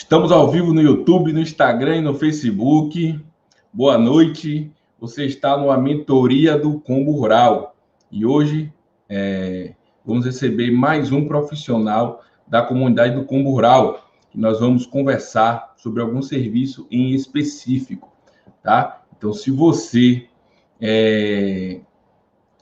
Estamos ao vivo no YouTube, no Instagram e no Facebook. Boa noite. Você está numa mentoria do Combo Rural. E hoje vamos receber mais um profissional da comunidade do Combo Rural. Que nós vamos conversar sobre algum serviço em específico, tá? Então, se você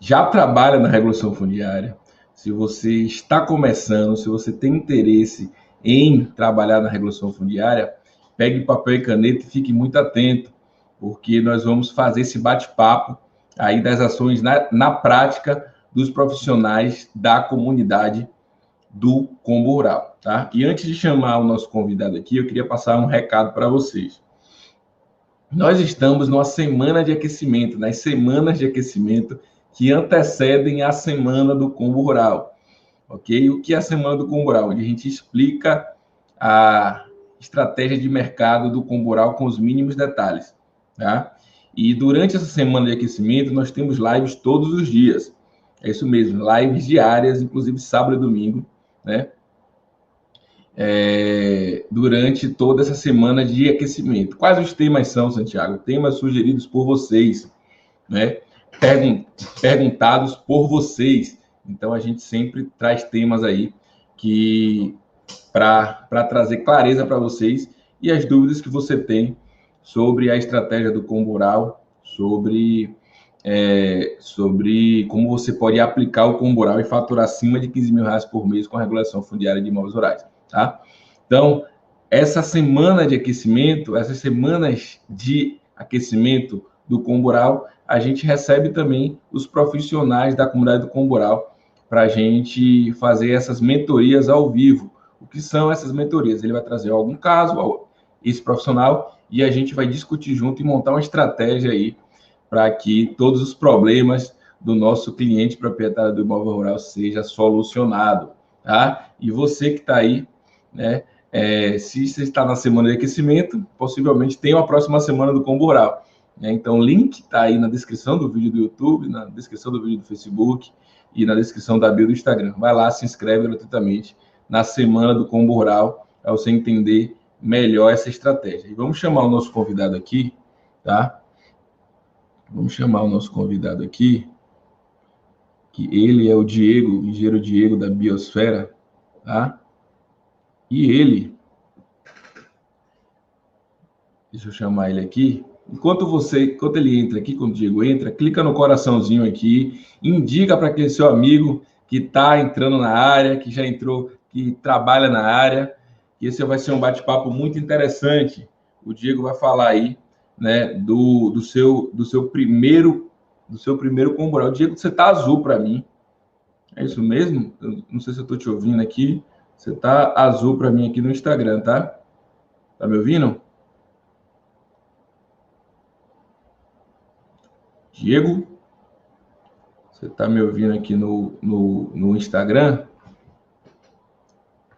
já trabalha na regulação fundiária, se você está começando, se você tem interesse em trabalhar na regulação fundiária, pegue papel e caneta e fique muito atento, porque nós vamos fazer esse bate-papo aí das ações na prática dos profissionais da comunidade do Combo Rural, tá? E antes de chamar o nosso convidado aqui, eu queria passar um recado para vocês. Nós estamos numa semana de aquecimento, nas semanas de aquecimento que antecedem a semana do Combo Rural, ok? O que é a semana do Combo Rural? Onde a gente explica a estratégia de mercado do Combo Rural com os mínimos detalhes, tá? E durante essa semana de aquecimento, nós temos lives todos os dias. É isso mesmo, lives diárias, inclusive sábado e domingo, né? Durante toda essa semana de aquecimento. Quais os temas são, Santiago? Temas sugeridos por vocês, né? Perguntados por vocês. Então, a gente sempre traz temas aí para trazer clareza para vocês e as dúvidas que você tem sobre a estratégia do Combo Rural, sobre como você pode aplicar o Combo Rural e faturar acima de R$15.000 por mês com a regulação fundiária de imóveis rurais, tá? Então, essa semana de aquecimento, essas semanas de aquecimento do Combo Rural, a gente recebe também os profissionais da comunidade do Combo Rural para a gente fazer essas mentorias ao vivo. O que são essas mentorias? Ele vai trazer algum caso, esse profissional, e a gente vai discutir junto e montar uma estratégia aí para que todos os problemas do nosso cliente proprietário do imóvel rural seja solucionado, tá? E você que está aí, né? Se você está na semana de aquecimento, possivelmente tem uma próxima semana do Combo Rural, né? Então, o link está aí na descrição do vídeo do YouTube, na descrição do vídeo do Facebook e na descrição da bio do Instagram. Vai lá, se inscreve gratuitamente na semana do Combo Rural para você entender melhor essa estratégia. E vamos chamar o nosso convidado aqui, tá? Vamos chamar o nosso convidado aqui, que ele é o Diego, o engenheiro Diego da Biosfera, tá? E ele, deixa eu chamar ele aqui. Enquanto ele entra aqui, quando o Diego entra, clica no coraçãozinho aqui, indica para aquele seu amigo que está entrando na área, que já entrou, que trabalha na área, que esse vai ser um bate-papo muito interessante. O Diego vai falar aí, né, do seu primeiro Combo Rural. Diego, você tá azul para mim. É isso mesmo? Eu não sei se eu estou te ouvindo aqui. Você tá azul para mim aqui no Instagram, tá? Tá me ouvindo? Diego, você tá me ouvindo aqui no Instagram?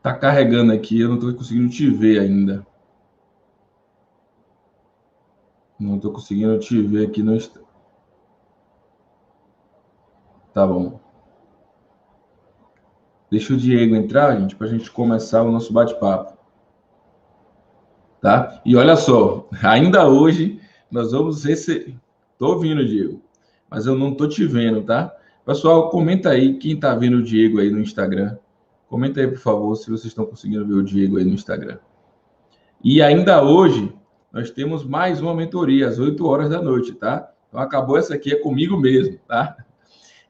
Tá carregando aqui, eu não estou conseguindo te ver ainda. Não estou conseguindo te ver aqui no Instagram. Tá bom. Deixa o Diego entrar, gente, para a gente começar o nosso bate-papo. Tá? E olha só, ainda hoje nós vamos receber. Tô ouvindo, Diego, mas eu não tô te vendo, tá? Pessoal, comenta aí quem tá vendo o Diego aí no Instagram. Comenta aí, por favor, se vocês estão conseguindo ver o Diego aí no Instagram. E ainda hoje nós temos mais uma mentoria às 8 horas da noite, tá? Então acabou essa aqui, é comigo mesmo, tá?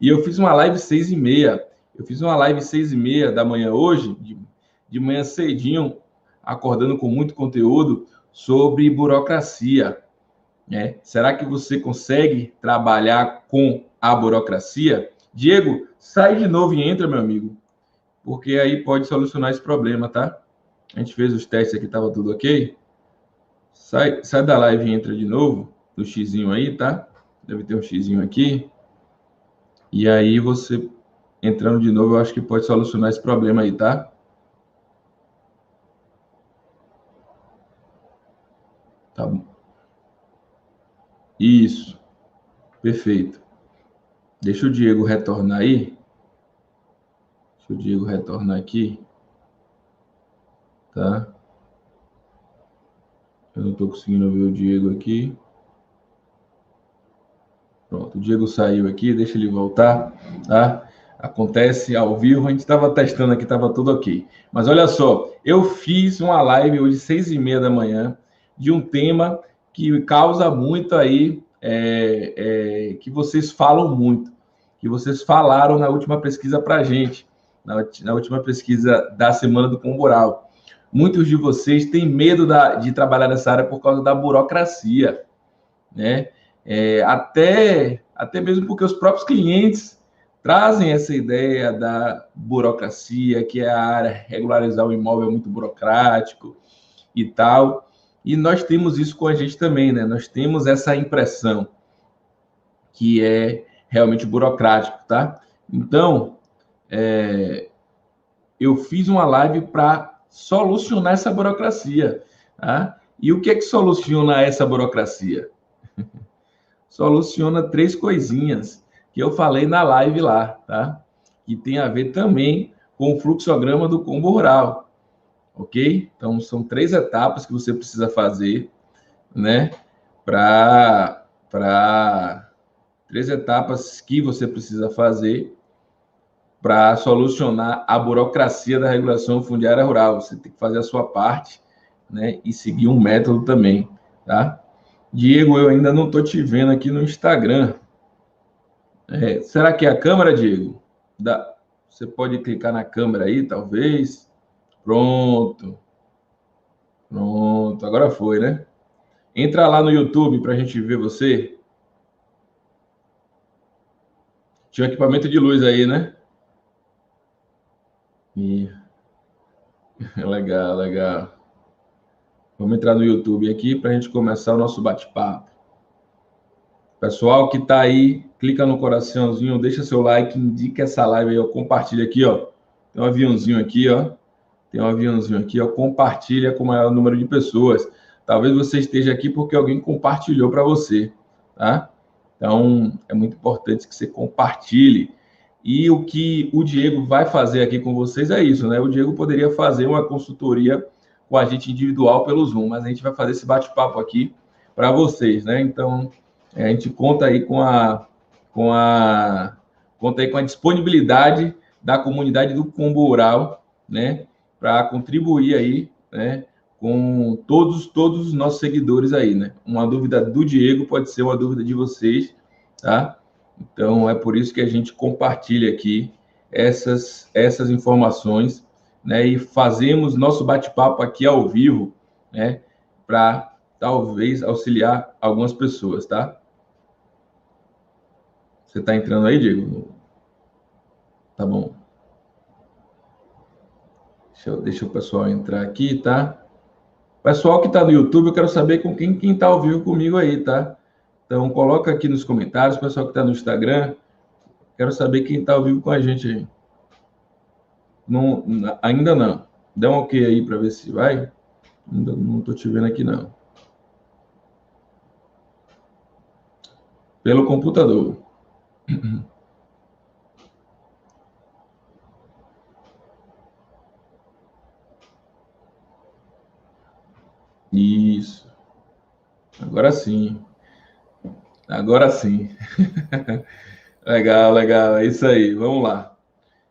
E eu fiz uma live 6h30. Eu fiz uma live 6h30 da manhã hoje, de manhã cedinho, acordando com muito conteúdo sobre burocracia, né? Será que você consegue trabalhar com a burocracia? Diego, sai de novo e entra, meu amigo, porque aí pode solucionar esse problema, tá? A gente fez os testes aqui, estava tudo ok. Sai da live e entra de novo, no xizinho aí, tá? Deve ter um xizinho aqui. E aí você entrando de novo, eu acho que pode solucionar esse problema aí, tá? Tá bom. Isso. Perfeito. Deixa o Diego retornar aí. Deixa o Diego retornar aqui. Tá? Eu não estou conseguindo ver o Diego aqui. Pronto, o Diego saiu aqui, deixa ele voltar, tá? Acontece ao vivo, a gente estava testando aqui, estava tudo ok. Mas olha só, eu fiz uma live hoje, 6h30 da manhã, de um tema que causa muito aí, que vocês falam muito, que vocês falaram na última pesquisa para a gente, na última pesquisa da Semana do Comboral. Muitos de vocês têm medo de trabalhar nessa área por causa da burocracia, né? Até mesmo porque os próprios clientes trazem essa ideia da burocracia, que é a área regularizar o imóvel é muito burocrático e tal. E nós temos isso com a gente também, né? Nós temos essa impressão que é realmente burocrático, tá? Então, eu fiz uma live para solucionar essa burocracia, tá? E o que é que soluciona essa burocracia? Soluciona 3 coisinhas que eu falei na live lá, tá? Que tem a ver também com o fluxograma do combo rural, ok? Então, são 3 etapas que você precisa fazer, né? Para 3 etapas que você precisa fazer para solucionar a burocracia da regulação fundiária rural. Você tem que fazer a sua parte, né? E seguir um método também, tá? Diego, eu ainda não estou te vendo aqui no Instagram. Será que é a câmera, Diego? Você pode clicar na câmera aí, talvez. Pronto. Pronto. Agora foi, né? Entra lá no YouTube para a gente ver você. Tinha um equipamento de luz aí, né? E... Legal, legal. Vamos entrar no YouTube aqui para a gente começar o nosso bate-papo. Pessoal que está aí, clica no coraçãozinho, deixa seu like, indica essa live aí, ó, compartilha aqui, ó. Tem um aviãozinho aqui, ó. Tem um aviãozinho aqui, ó. Compartilha com o maior número de pessoas. Talvez você esteja aqui porque alguém compartilhou para você, tá? Então, é muito importante que você compartilhe. E o que o Diego vai fazer aqui com vocês é isso, né? O Diego poderia fazer uma consultoria com a gente individual pelo Zoom, mas a gente vai fazer esse bate-papo aqui para vocês, né? Então, a gente conta aí com a conta aí com a disponibilidade da comunidade do Combo Rural, né? Para contribuir aí, né? Com todos os nossos seguidores aí, né? Uma dúvida do Diego pode ser uma dúvida de vocês, tá? Então, é por isso que a gente compartilha aqui essas informações, né? E fazemos nosso bate-papo aqui ao vivo, né? Para talvez auxiliar algumas pessoas, tá? Você está entrando aí, Diego? Tá bom. Deixa o pessoal entrar aqui, tá? Pessoal que está no YouTube, eu quero saber com quem está ao vivo comigo aí, tá? Então, coloca aqui nos comentários, pessoal que está no Instagram, quero saber quem está ao vivo com a gente aí. Não, ainda não. Dá um ok aí para ver se vai. Ainda não estou te vendo aqui, não. Pelo computador. Isso. Agora sim. Agora sim. Legal, legal. É isso aí. Vamos lá.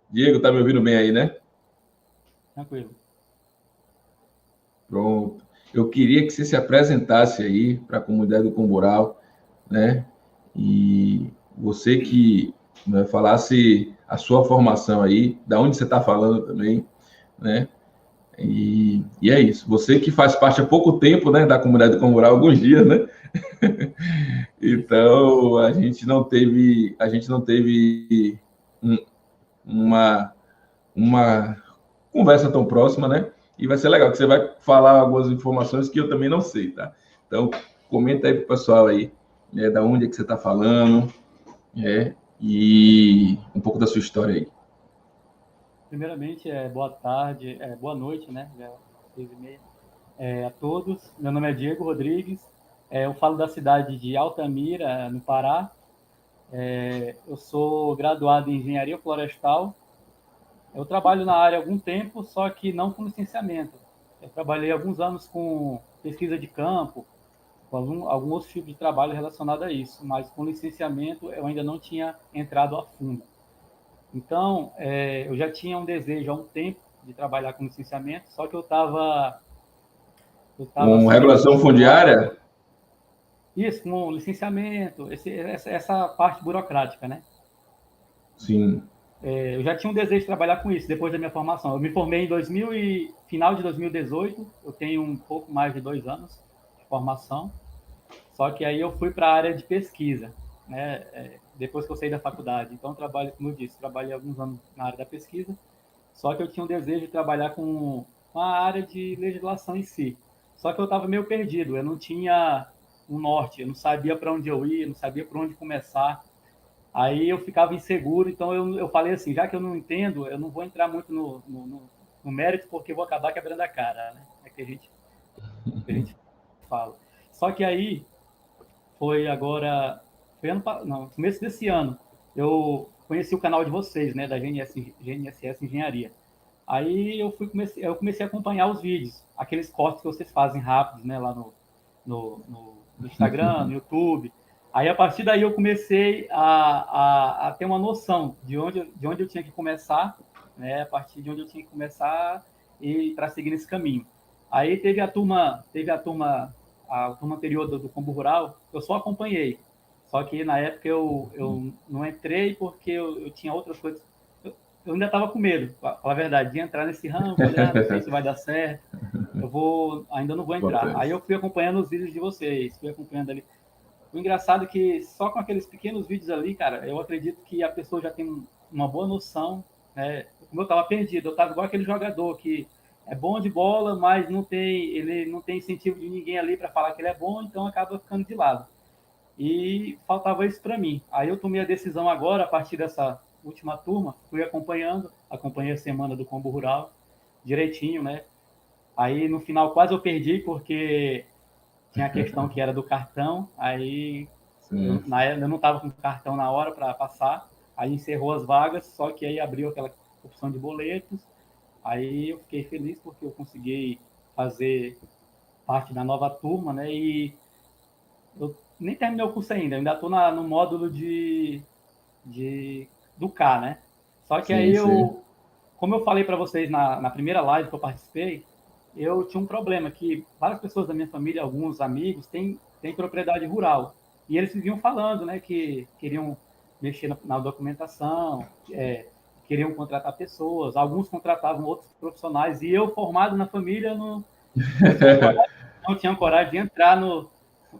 Diego, tá me ouvindo bem aí, né? Tranquilo. Pronto. Eu queria que você se apresentasse aí para a comunidade do Comboral, né? E você que, né, falasse a sua formação aí, da onde você está falando também, né? E é isso. Você que faz parte há pouco tempo, né, da comunidade do Comboral, alguns dias, né? Então a gente não teve uma conversa tão próxima, né? E vai ser legal, que você vai falar algumas informações que eu também não sei, tá? Então, comenta aí pro pessoal aí, né, da onde é que você está falando, e um pouco da sua história aí. Primeiramente, boa tarde, boa noite, né? Já 6h30, a todos. Meu nome é Diego Rodrigues. Eu falo da cidade de Altamira, no Pará. Eu sou graduado em Engenharia Florestal. Eu trabalho na área há algum tempo, só que não com licenciamento. Eu trabalhei alguns anos com pesquisa de campo, com algum outro tipo de trabalho relacionado a isso, mas com licenciamento eu ainda não tinha entrado a fundo. Então, eu já tinha um desejo há um tempo de trabalhar com licenciamento, só que eu estava Com assim, meio regulação fundiária? isso, com licenciamento, essa parte burocrática, né? Sim. Eu já tinha um desejo de trabalhar com isso depois da minha formação. Eu me formei em final de 2018, eu tenho um pouco mais de 2 anos de formação, só que aí eu fui para a área de pesquisa, né? Depois que eu saí da faculdade. Então, eu trabalho, como eu disse, trabalhei alguns anos na área da pesquisa, só que eu tinha um desejo de trabalhar com a área de legislação em si. Só que eu estava meio perdido, eu não tinha um norte, eu não sabia para onde eu ia, não sabia por onde começar. Aí eu ficava inseguro, então eu falei assim, já que eu não entendo, eu não vou entrar muito no mérito, porque eu vou acabar quebrando a cara, né? É que a gente fala. Só que aí foi agora, foi não, começo desse ano, eu conheci o canal de vocês, né, da GNSS Engenharia. Aí eu comecei a acompanhar os vídeos, aqueles cortes que vocês fazem rápidos, né, lá no Instagram, no YouTube. Aí a partir daí eu comecei a ter uma noção de onde eu tinha que começar, né, a partir de onde eu tinha que começar e para seguir nesse caminho. Aí a turma anterior do Combo Rural, eu só acompanhei. Só que na época eu não entrei porque eu tinha outras coisas. Eu ainda estava com medo, para falar a verdade, de entrar nesse ramo. Falei, não sei se vai dar certo. Ainda não vou entrar. Aí eu fui acompanhando os vídeos de vocês, fui acompanhando ali. O engraçado é que só com aqueles pequenos vídeos ali, cara, eu acredito que a pessoa já tem uma boa noção, né? Como eu estava perdido, eu estava igual aquele jogador que é bom de bola, mas ele não tem incentivo de ninguém ali para falar que ele é bom, então acaba ficando de lado. E faltava isso para mim. Aí eu tomei a decisão agora, a partir dessa última turma, fui acompanhei a semana do Combo Rural direitinho, né? Aí no final quase eu perdi, porque tinha a questão que era do cartão, aí eu não estava com cartão na hora para passar, aí encerrou as vagas, só que aí abriu aquela opção de boletos, aí eu fiquei feliz porque eu consegui fazer parte da nova turma, né? E eu nem terminei o curso ainda, eu ainda estou no módulo do K, né? Só que aí como eu falei para vocês na primeira live que eu participei, eu tinha um problema que várias pessoas da minha família, alguns amigos, têm propriedade rural. E eles viviam falando, né, que queriam mexer na documentação, queriam contratar pessoas, alguns contratavam outros profissionais, e eu, formado na família, não tinha coragem de entrar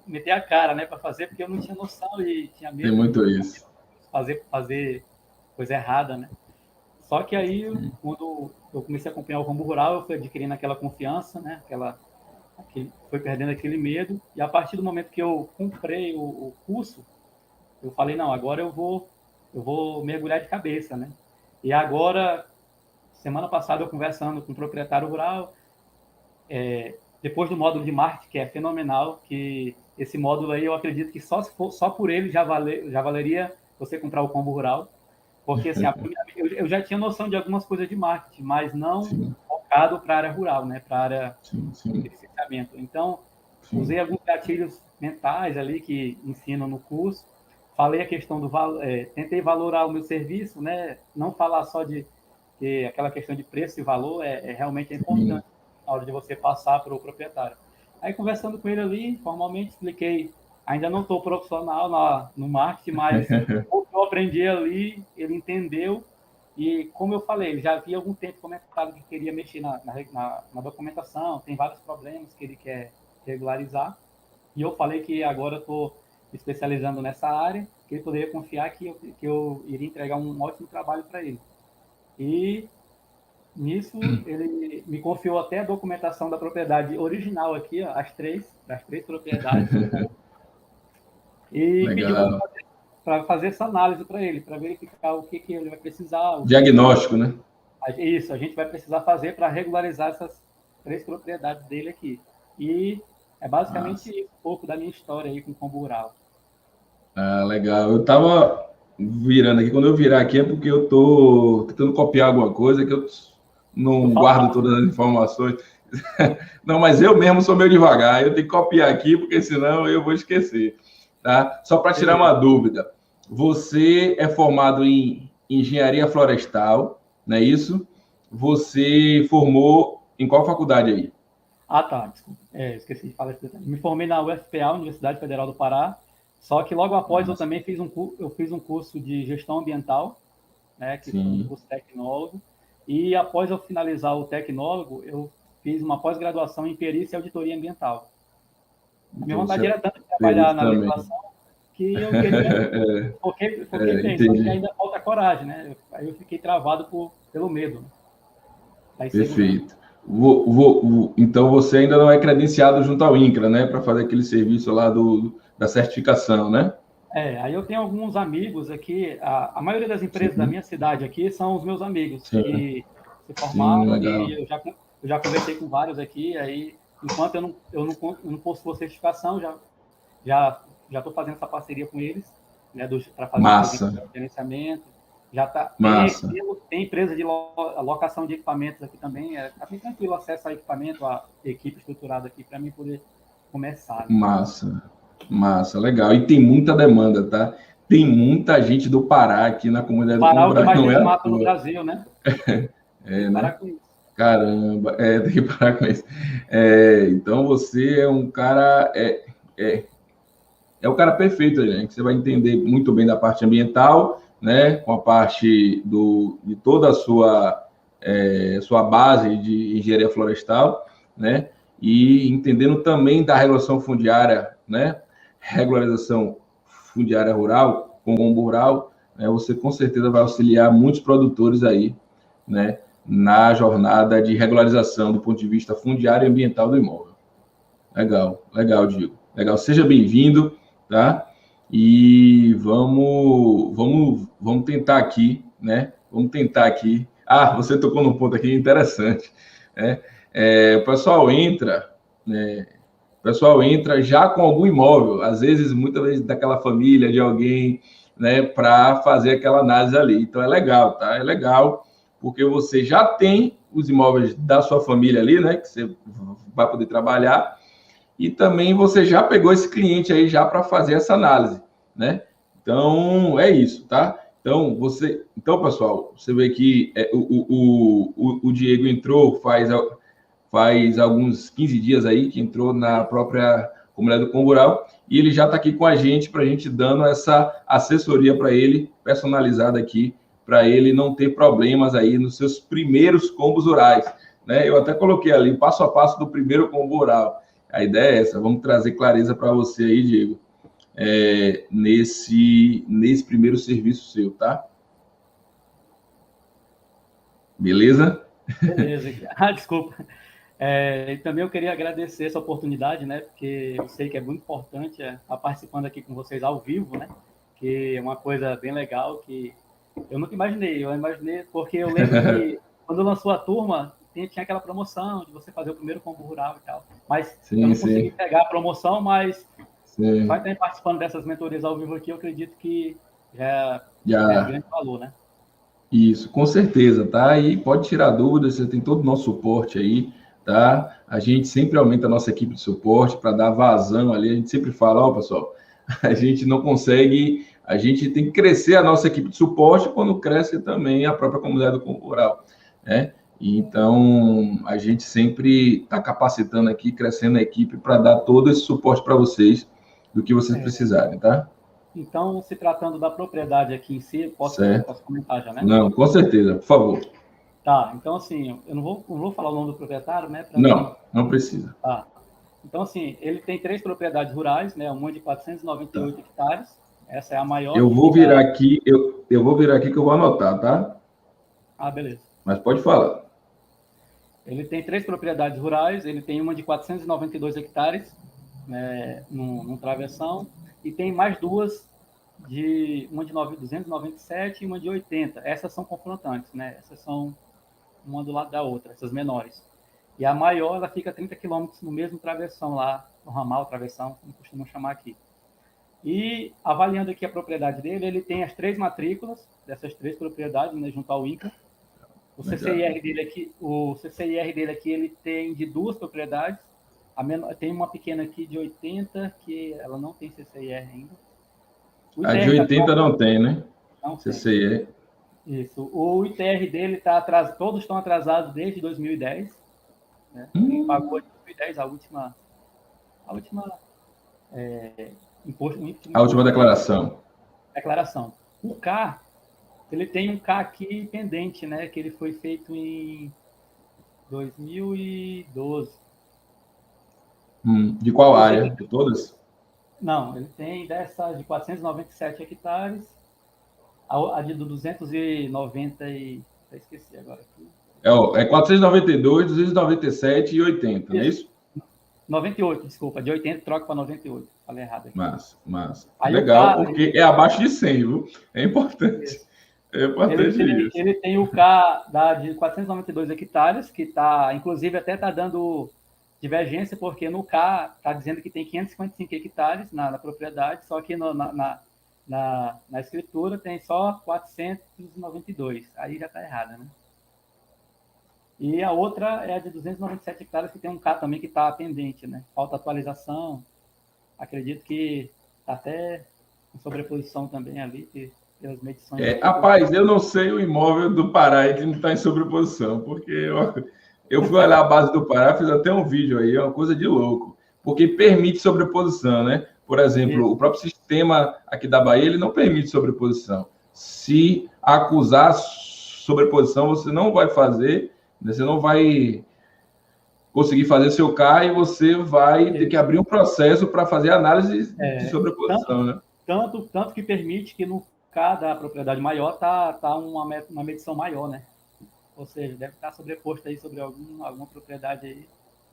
meter a cara, né, para fazer, porque eu não tinha noção e tinha medo Tem muito isso. de fazer coisa errada, né? Só que aí, quando eu comecei a acompanhar o Combo Rural, eu fui adquirindo aquela confiança, né? Foi perdendo aquele medo. E a partir do momento que eu comprei o curso, eu falei, não, agora eu vou mergulhar de cabeça, né? E agora, semana passada, eu conversando com o proprietário rural, depois do módulo de marketing, que é fenomenal, que esse módulo aí eu acredito que só por ele já valeria você comprar o Combo Rural. Porque assim, eu já tinha noção de algumas coisas de marketing, mas não focado para a área rural, né? Para a área de licenciamento. Então, usei alguns gatilhos mentais ali que ensinam no curso. Falei a questão do valor, tentei valorar o meu serviço, né? Não falar só de que aquela questão de preço e valor realmente importante na hora de você passar para o proprietário. Aí, conversando com ele ali, formalmente expliquei. Ainda não estou profissional no marketing, mas o que eu aprendi ali, ele entendeu. E, como eu falei, ele já havia algum tempo comentado que queria mexer na documentação, tem vários problemas que ele quer regularizar. E eu falei que agora estou me especializando nessa área, que ele poderia confiar que eu iria entregar um ótimo trabalho para ele. E nisso, ele me confiou até a documentação da propriedade original aqui, ó, das três propriedades. E pediu para fazer essa análise para ele, para verificar o que ele vai precisar. Diagnóstico, né? Isso, a gente vai precisar fazer para regularizar essas 3 propriedades dele aqui. E é basicamente isso, um pouco da minha história aí com o Combo Rural. Ah, legal. Eu estava virando aqui. Quando eu virar aqui é porque eu estou tentando copiar alguma coisa que eu não guardo todas as informações. Não, mas eu mesmo sou meio devagar, eu tenho que copiar aqui, porque senão eu vou esquecer. Tá? Só para tirar uma dúvida, você é formado em engenharia florestal, não é isso? Você formou em qual faculdade aí? Ah, tá, desculpa. Esqueci de falar esse detalhe. Me formei na UFPA, Universidade Federal do Pará, só que logo após eu Nossa, também fiz um curso de gestão ambiental, né, que foi um sim. curso tecnólogo, e após eu finalizar o tecnólogo, eu fiz uma pós-graduação em perícia e auditoria ambiental. A minha Então você vontade é era tanto trabalhar perito na também. legislação que eu queria, foquei bem, só que Entendi. ainda falta coragem, né? Aí eu fiquei travado pelo medo, né, da insegurança. Perfeito. Então você ainda não é credenciado junto ao INCRA, né? Para fazer aquele serviço lá da certificação, né? Aí eu tenho alguns amigos aqui, a maioria das empresas da Sim, minha cidade aqui são os meus amigos sim, que se sim, formaram legal. e eu já conversei com vários aqui, aí enquanto eu não possuo a certificação, já já estou fazendo essa parceria com eles, né, para fazer um serviço Massa, de gerenciamento. Já tá, massa, tem empresa de locação de equipamentos aqui também, tá bem tranquilo acesso a equipamento, a equipe estruturada aqui para mim poder começar, né? massa, massa, legal. E tem muita demanda, tá? Tem muita gente do Pará aqui na O comunidade do Pará é o que Camburá, mais não é à desmata no toa. Brasil, né? Tem É, que parar né? com isso. Caramba, tem que parar com isso. Então você é um cara, é, é o cara perfeito, né? Que você vai entender muito bem da parte ambiental, né? Com a parte de toda a sua base de engenharia florestal, né? E entendendo também da regulação fundiária, né? Regularização fundiária rural, com o rural, né? Você com certeza vai auxiliar muitos produtores aí, né? Na jornada de regularização do ponto de vista fundiário e ambiental do imóvel. Legal, legal, Diego. Legal, seja bem-vindo, tá? E vamos tentar aqui, né? Vamos tentar aqui. Ah, você tocou num ponto aqui interessante, né? O pessoal entra, né? O pessoal entra já com algum imóvel, às vezes, muitas vezes daquela família, de alguém, né? Para fazer aquela análise ali. Então é legal, tá? É legal, porque você já tem os imóveis da sua família ali, né? Que você vai poder trabalhar e também você já pegou esse cliente aí já para fazer essa análise, né? Então é isso, tá? Então pessoal, você vê que o Diego entrou faz alguns 15 dias aí que entrou na própria comunidade do Combural e ele já está aqui com a gente para a gente dando essa assessoria para ele personalizada aqui para ele não ter problemas aí nos seus primeiros combos rurais, né? Eu até coloquei ali passo a passo do primeiro combo rural. A ideia é essa, vamos trazer clareza para você aí, Diego, nesse primeiro serviço seu, tá? Beleza? Beleza. Desculpa. E também eu queria agradecer essa oportunidade, né? Porque eu sei que é muito importante estar participando aqui com vocês ao vivo, né? Que é uma coisa bem legal que eu nunca imaginei. Eu imaginei porque eu lembro que quando lançou a turma, tinha aquela promoção de você fazer o primeiro combo rural e tal. Mas eu Sim, não consegui sim, pegar a promoção, mas só sim. estar participando dessas mentorias ao vivo aqui, eu acredito que já é de Já, grande valor, né? isso, com certeza, tá? E pode tirar dúvidas, você tem todo o nosso suporte aí, tá? A gente sempre aumenta a nossa equipe de suporte para dar vazão ali. A gente sempre fala, ó, pessoal, a gente não consegue, a gente tem que crescer a nossa equipe de suporte quando cresce também a própria comunidade rural, né? Então, a gente sempre está capacitando aqui, crescendo a equipe para dar todo esse suporte para vocês, do que vocês precisarem, tá? Então, se tratando da propriedade aqui em si, Certo? posso comentar já, né? Não, com certeza, por favor. Tá, então assim, eu não vou falar o nome do proprietário, né, para não... Não, não precisa. Tá. Então, assim, ele tem 3 propriedades rurais, né, uma de 498 Tá. hectares, essa é a maior Eu que vou virar fica... aqui, eu vou virar aqui que eu vou anotar, tá? Ah, beleza. Mas pode falar. Ele tem 3 propriedades rurais, ele tem uma de 492 hectares, né, num travessão, e tem mais duas, uma de 297 e uma de 80. Essas são confrontantes, né, essas são uma do lado da outra, essas menores. E a maior, ela fica a 30 quilômetros no mesmo travessão lá, no ramal, travessão, como costumam chamar aqui. E avaliando aqui a propriedade dele, ele tem as 3 matrículas dessas 3 propriedades, né, junto ao INCA. O CCIR dele aqui, ele tem de 2 propriedades. Tem uma pequena aqui de 80, que ela não tem CCIR ainda. A de 80 não tem, né? Não CCIR. tem. Isso. O ITR dele está atrasado, todos estão atrasados desde 2010. Né? Ele pagou em 2010 a última a última declaração. O K, ele tem um K aqui pendente, né? Que ele foi feito em 2012. De qual área? De todas? Não, ele tem dessas de 497 hectares, a de 290 e... Eu esqueci agora aqui. É 492, 297 e 80, não é isso? 98, desculpa. De 80 troca para 98. Falei errado aqui. Massa. Aí legal, porque é abaixo de 100, viu? É importante. Isso. É importante isso. Ele tem o K de 492 hectares, que está, inclusive, até está dando divergência, porque no K está dizendo que tem 555 hectares na propriedade, só que na escritura tem só 492. Aí já está errada, né? E a outra é a de 297 hectares, que tem um K também que está pendente, né? Falta atualização. Acredito que está até com sobreposição também ali, pelas medições. Rapaz, eu não sei o imóvel do Pará que não está em sobreposição, porque eu fui olhar a base do Pará, fiz até um vídeo aí, é uma coisa de louco, porque permite sobreposição, né? Por exemplo, o próprio sistema aqui da Bahia, ele não permite sobreposição. Se acusar sobreposição, você não vai fazer, você não vai conseguir fazer seu K e você vai ter que abrir um processo para fazer análise de sobreposição, né? Tanto que permite que no K da propriedade maior tá uma medição maior, né? Ou seja, deve estar sobreposto aí sobre alguma propriedade aí.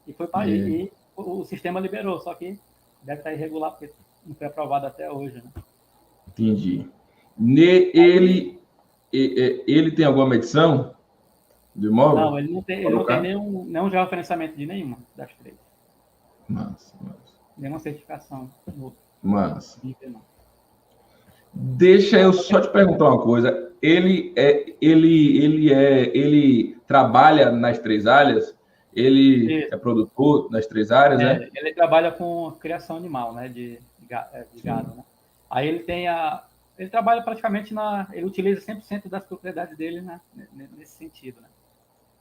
E foi para aí. E o sistema liberou, só que deve estar irregular, porque não foi aprovado até hoje, né? Entendi. Ele tem alguma medição do imóvel? Não, ele não tem nenhum georreferenciamento de nenhuma das três. Massa. Nenhuma certificação. Massa. Deixa eu só te perguntar uma coisa. Ele trabalha nas 3 áreas? Ele é produtor nas 3 áreas, né? Ele trabalha com criação animal, né? De gado, né? Aí ele trabalha praticamente ele utiliza 100% das propriedades dele, né? Nesse sentido, né?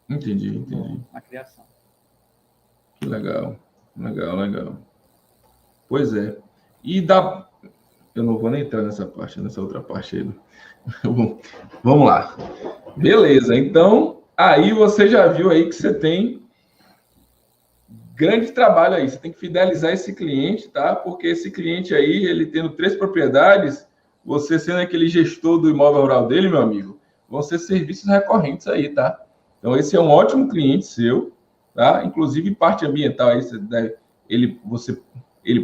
Entendi. Na criação. Que legal. Pois é. Eu não vou nem entrar nessa outra parte aí. Vamos lá. Beleza. Então, aí você já viu aí que você tem grande trabalho aí. Você tem que fidelizar esse cliente, tá? Porque esse cliente aí, ele tendo 3 propriedades, você sendo aquele gestor do imóvel rural dele, meu amigo, vão ser serviços recorrentes aí, tá? Então, esse é um ótimo cliente seu, tá? Inclusive, parte ambiental aí, ele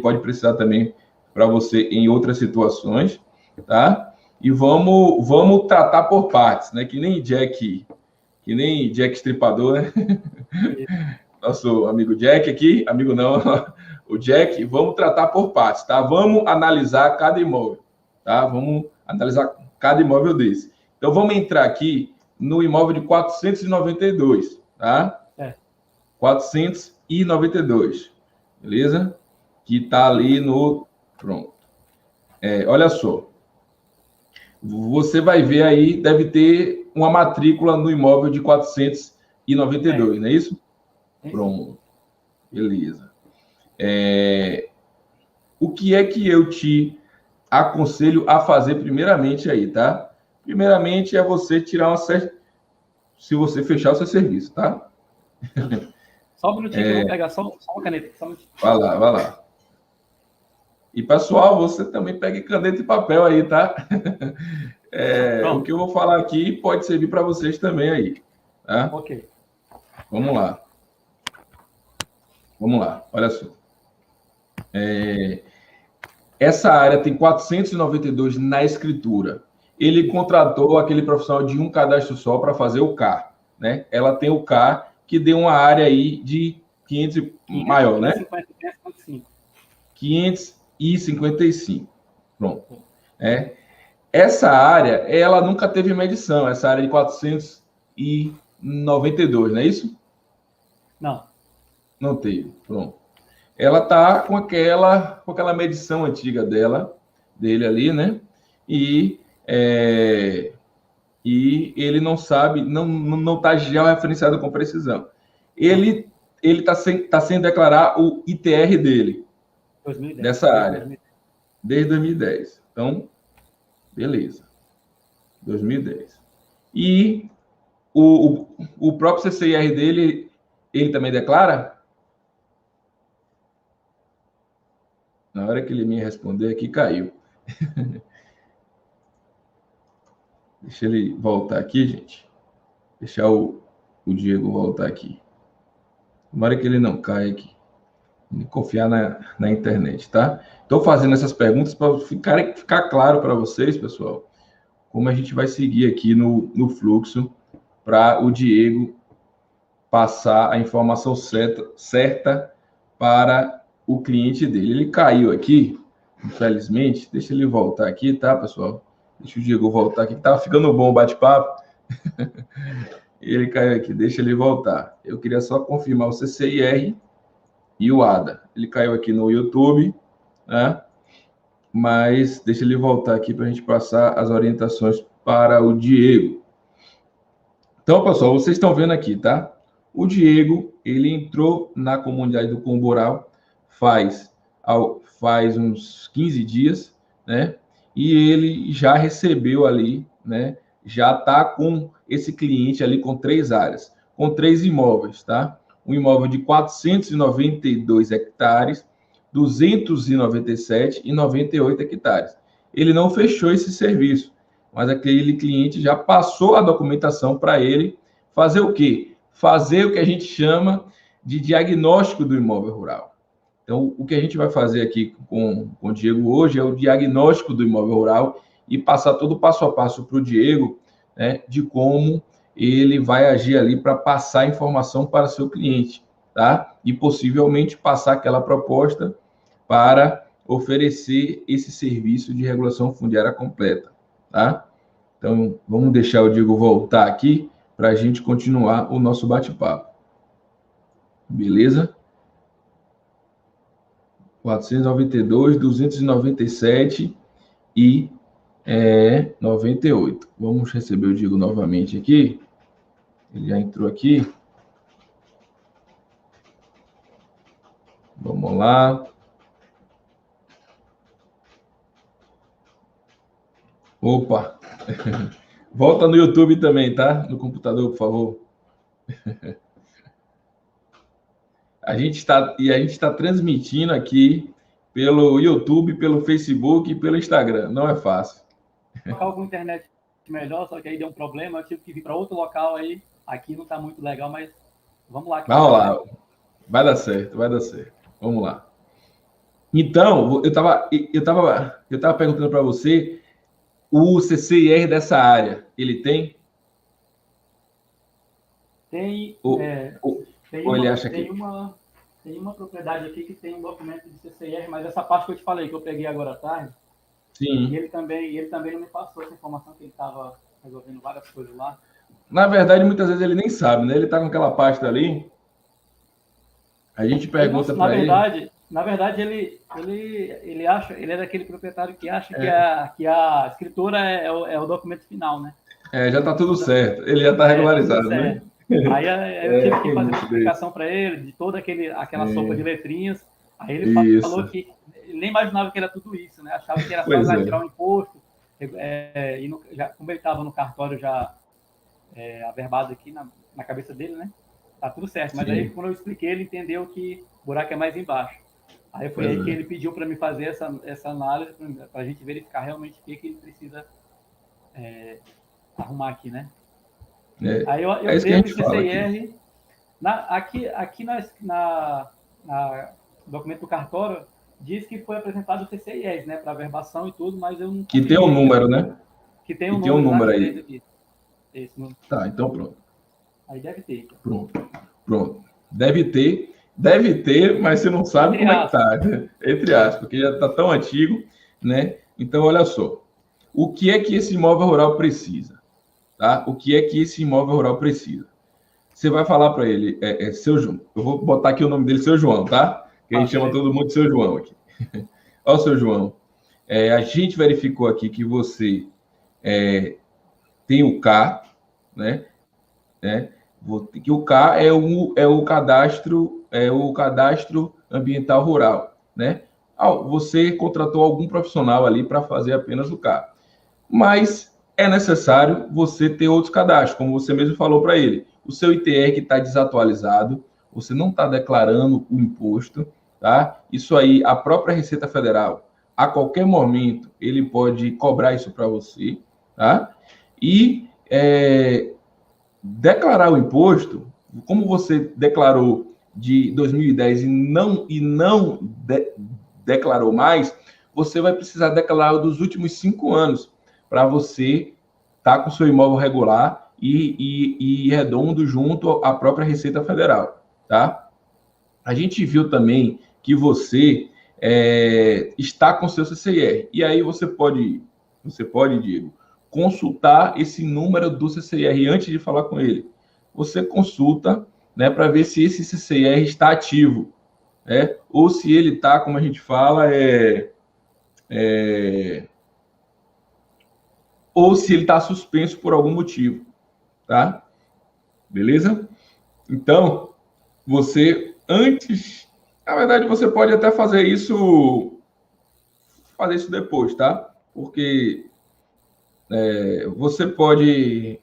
pode precisar também para você em outras situações, tá? E vamos tratar por partes, né? Que nem Jack Estripador, né? Nosso amigo Jack aqui, amigo não, o Jack, vamos tratar por partes, tá? Vamos analisar cada imóvel, tá? Vamos analisar cada imóvel desse. Então, vamos entrar aqui no imóvel de 492, tá? 492, beleza? Que tá ali no... Pronto. Olha só. Você vai ver aí, deve ter uma matrícula no imóvel de 492, não é isso? Pronto. Beleza. O que é que eu te aconselho a fazer primeiramente aí, tá? Primeiramente é você tirar se você fechar o seu serviço, tá? Só um minutinho que eu vou pegar só uma caneta. Só um minutinho. Vai lá. E, pessoal, você também pegue caneta e papel aí, tá? O que eu vou falar aqui pode servir para vocês também aí, tá? Ok. Vamos lá, olha só. Essa área tem 492 na escritura. Ele contratou aquele profissional de um cadastro só para fazer o K, né? Ela tem o K que deu uma área aí de 500 maior, né? 555. Pronto. Essa área, ela nunca teve medição, essa área de 492. 92, não é isso? Não. Não teve, pronto. Ela tá com aquela medição antiga dele ali, né? E ele não sabe, não está georreferenciado com precisão. Ele está sem declarar o ITR dele, 2010, dessa área, desde 2010. Então, beleza. 2010. E o próprio CCIR dele, ele também declara? Na hora que ele me responder aqui, caiu. Deixa ele voltar aqui, gente. Deixar o Diego voltar aqui. Tomara que ele não caia aqui. Confiar na internet, tá? Estou fazendo essas perguntas para ficar claro para vocês, pessoal, como a gente vai seguir aqui no fluxo para o Diego passar a informação certa para o cliente dele. Ele caiu aqui, infelizmente. Deixa ele voltar aqui, tá, pessoal? Deixa o Diego voltar aqui, que tava ficando bom o bate-papo. Ele caiu aqui, deixa ele voltar. Eu queria só confirmar o CCIR e o ADA. Ele caiu aqui no YouTube, né? Mas deixa ele voltar aqui para a gente passar as orientações para o Diego. Então, pessoal, vocês estão vendo aqui, tá? O Diego, ele entrou na comunidade do Comboral faz uns 15 dias, né? E ele já recebeu ali, né? Já está com esse cliente ali com 3 áreas, com 3 imóveis, tá? Um imóvel de 492 hectares, 297 e 98 hectares. Ele não fechou esse serviço, mas aquele cliente já passou a documentação para ele fazer o quê? Fazer o que a gente chama de diagnóstico do imóvel rural. Então, o que a gente vai fazer aqui com o Diego hoje é o diagnóstico do imóvel rural e passar todo o passo a passo para o Diego, né, de como ele vai agir ali para passar a informação para seu cliente, tá? E possivelmente passar aquela proposta para oferecer esse serviço de regulação fundiária completa, tá? Então, vamos deixar o Diego voltar aqui para a gente continuar o nosso bate-papo. Beleza? 492, 297 e 98. Vamos receber o Diego novamente aqui. Ele já entrou aqui. Vamos lá. Opa! Volta no YouTube também, tá? No computador, por favor. A gente está transmitindo aqui pelo YouTube, pelo Facebook e pelo Instagram. Não é fácil. Local com internet melhor, só que aí deu um problema. Eu tive que vir para outro local aí. Aqui não está muito legal, mas vamos lá. Vamos lá. Vai dar certo, vai dar certo. Vamos lá. Então, eu tava perguntando para você o CCIR dessa área. Ele tem? Tem. Ou ele acha que... Tem uma propriedade aqui que tem um documento de CCIR, mas essa parte que eu te falei, que eu peguei agora à tarde, sim. E ele também não me passou essa informação que ele estava resolvendo várias coisas lá. Na verdade, muitas vezes ele nem sabe, né? Ele está com aquela pasta ali. A gente pergunta para ele. Na verdade, ele acha, ele é daquele proprietário que acha que a escritura é o documento final, né? Já está tudo certo. Ele já está regularizado, né? Aí eu tive que fazer uma explicação para ele de toda aquela sopa de letrinhas. Aí ele falou que ele nem imaginava que era tudo isso, né? Achava que era só tirar um imposto. Como ele estava no cartório já averbado aqui na cabeça dele, né? Tá tudo certo. Mas aí, quando eu expliquei, ele entendeu que o buraco é mais embaixo. Aí foi aí que ele pediu para me fazer essa análise, para a gente verificar realmente o que ele precisa arrumar aqui, né? Aí eu tenho o CCIR. Aqui na documento do cartório, diz que foi apresentado o CCIR, né? Para verbação e tudo, mas eu não... Que tem um número, né? Que tem um número aí. Aqui. Esse número. Tá, então pronto. Aí deve ter. Então. Pronto. Deve ter, mas você não sabe como é que tá. Entre aspas, porque já está tão antigo, né? Então, olha só. O que é que esse imóvel rural precisa? Tá? O que é que esse imóvel rural precisa? você vai falar para ele, seu João, eu vou botar aqui o nome dele, seu João, tá? Que a gente chama todo mundo de seu João aqui. Ó, seu João, a gente verificou aqui que você tem o K, né? Que o K é o cadastro ambiental rural, né? Você contratou algum profissional ali para fazer apenas o K, mas é necessário você ter outros cadastros, como você mesmo falou para ele. O seu ITR que está desatualizado, você não está declarando o imposto, tá? Isso aí, a própria Receita Federal, a qualquer momento, ele pode cobrar isso para você, tá? E declarar o imposto, como você declarou de 2010 e não declarou mais, você vai precisar declarar dos últimos 5 anos para você estar com o seu imóvel regular e redondo junto à própria Receita Federal, tá? A gente viu também que você está com seu CCIR, e aí você pode, Diego, consultar esse número do CCIR antes de falar com ele. Você consulta, né, para ver se esse CCIR está ativo, ou se ele está, como a gente fala, ou se ele está suspenso por algum motivo, tá? Beleza? Então, você antes, na verdade, você pode até fazer isso depois, tá? Porque você pode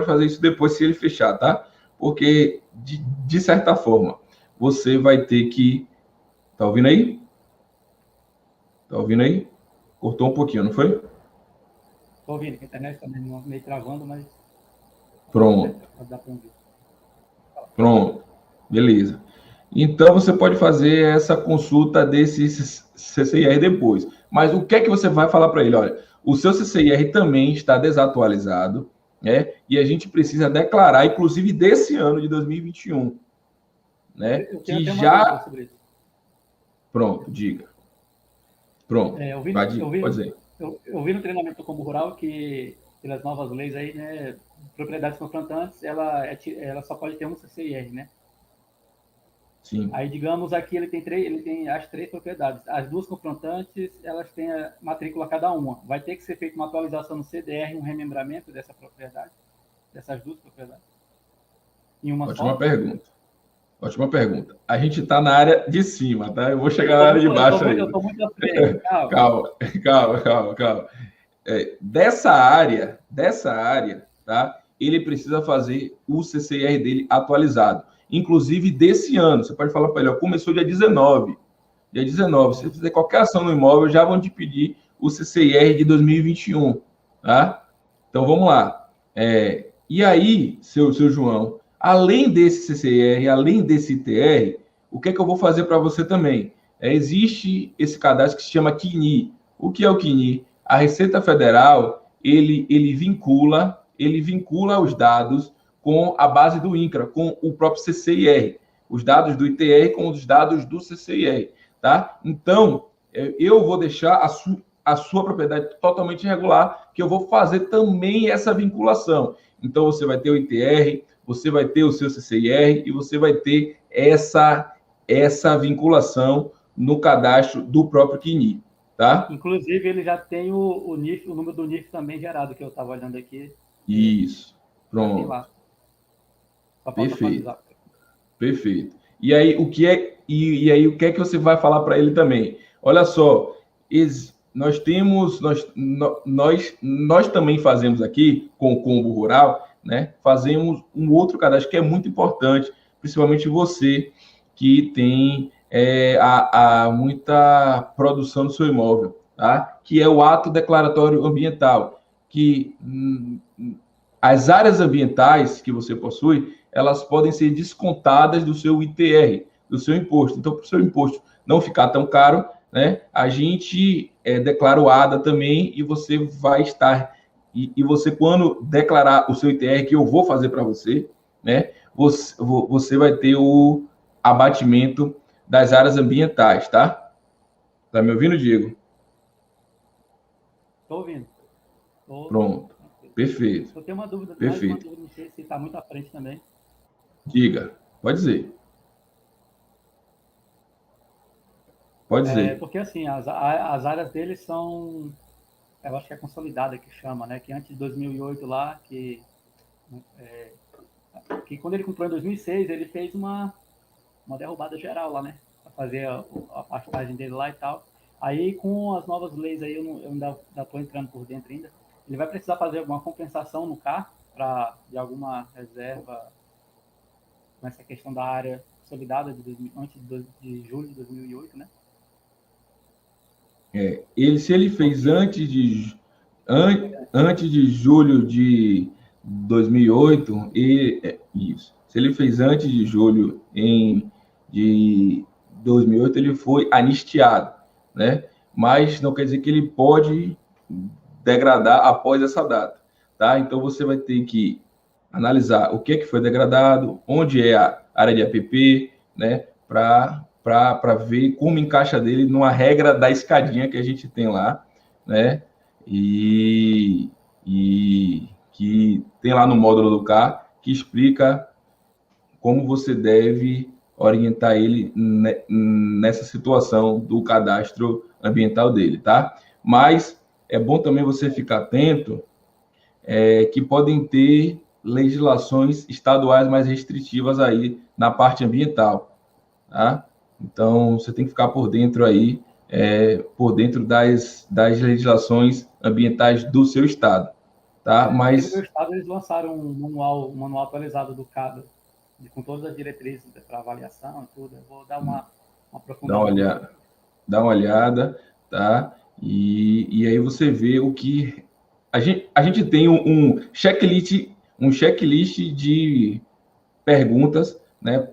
fazer isso depois se ele fechar, tá? Porque, de certa forma, você vai ter que... Tá ouvindo aí? Tá ouvindo aí? Cortou um pouquinho, não foi? Tô ouvindo, a internet está meio travando, mas... Pronto. Dá para ouvir. Pronto. Beleza. Então, você pode fazer essa consulta desse CCIR depois. Mas o que é que você vai falar para ele? Olha, o seu CCIR também está desatualizado, né? E a gente precisa declarar, inclusive desse ano de 2021, né? Que já... Pronto, diga. Pronto. Pode dizer. Eu vi no treinamento Combo Rural que, pelas novas leis aí, né, propriedades confrontantes, ela só pode ter um CCIR, né? Sim. Aí, digamos, aqui ele tem as 3 propriedades. As 2 confrontantes, elas têm a matrícula cada uma. Vai ter que ser feita uma atualização no CDR, um remembramento dessa propriedade, dessas 2 propriedades? Ótima pergunta. A gente está na área de cima, tá? Eu vou chegar na área de baixo aí. Eu estou muito à frente. Calma. Dessa área, tá? Ele precisa fazer o CCIR dele atualizado. Inclusive desse ano. Você pode falar para ele, começou dia 19. Dia 19. Se você fizer qualquer ação no imóvel, já vão te pedir o CCIR de 2021, tá? Então, vamos lá. E aí, seu João, além desse CCIR, além desse ITR, o que é que eu vou fazer para você também? Existe esse cadastro que se chama QNI. O que é o QNI? A Receita Federal, ele vincula os dados com a base do INCRA, com o próprio CCIR. Os dados do ITR com os dados do CCIR, tá? Então, eu vou deixar a sua propriedade totalmente irregular, que eu vou fazer também essa vinculação. Então, você vai ter o ITR, você vai ter o seu CCIR e você vai ter essa vinculação no cadastro do próprio QNI, tá? Inclusive, ele já tem o NIF, o número do NIF também gerado, que eu estava olhando aqui. Isso. Pronto. Tem lá. Perfeito. E aí, o que é que você vai falar para ele também? Olha só, nós também fazemos aqui com o Combo Rural, né? Fazemos um outro cadastro que é muito importante, principalmente você que tem muita produção do seu imóvel, tá? Que é o ato declaratório ambiental, que as áreas ambientais que você possui, elas podem ser descontadas do seu ITR, do seu imposto. Então, para o seu imposto não ficar tão caro, né, a gente declara o ADA também e você vai estar... E você, quando declarar o seu ITR, que eu vou fazer para você, né, você vai ter o abatimento das áreas ambientais, tá? Tá me ouvindo, Diego? Estou ouvindo. Pronto. Perfeito. Eu tenho uma dúvida, Perfeito. não sei se está muito à frente também. Diga, pode dizer. Pode dizer. Porque assim, as áreas deles são, eu acho que é consolidada que chama, né? Que antes de 2008 lá, que quando ele comprou em 2006, ele fez uma derrubada geral lá, né? Para fazer a pastagem dele lá e tal. Aí, com as novas leis aí, eu ainda estou entrando por dentro ainda, ele vai precisar fazer alguma compensação no CAR de alguma reserva nessa questão da área consolidada antes de julho de 2008, né? Se ele fez antes de julho de 2008, isso. Se ele fez antes de julho de 2008, ele foi anistiado, né? Mas não quer dizer que ele pode degradar após essa data, tá? Então você vai ter que analisar o que é que foi degradado, onde é a área de APP, né? Para ver como encaixa dele numa regra da escadinha que a gente tem lá, né? E que tem lá no módulo do CAR, que explica como você deve orientar ele nessa situação do cadastro ambiental dele, tá? Mas é bom também você ficar atento que podem ter legislações estaduais mais restritivas aí na parte ambiental, tá? Então, você tem que ficar por dentro aí, por dentro das legislações ambientais do seu estado, tá? Mas... no meu Mas... estado, eles lançaram um manual atualizado do CADA, com todas as diretrizes para avaliação e tudo. Eu vou dar uma aprofundada. Dá uma olhada, tá? E aí você vê o que... A gente tem um checklist de perguntas, né,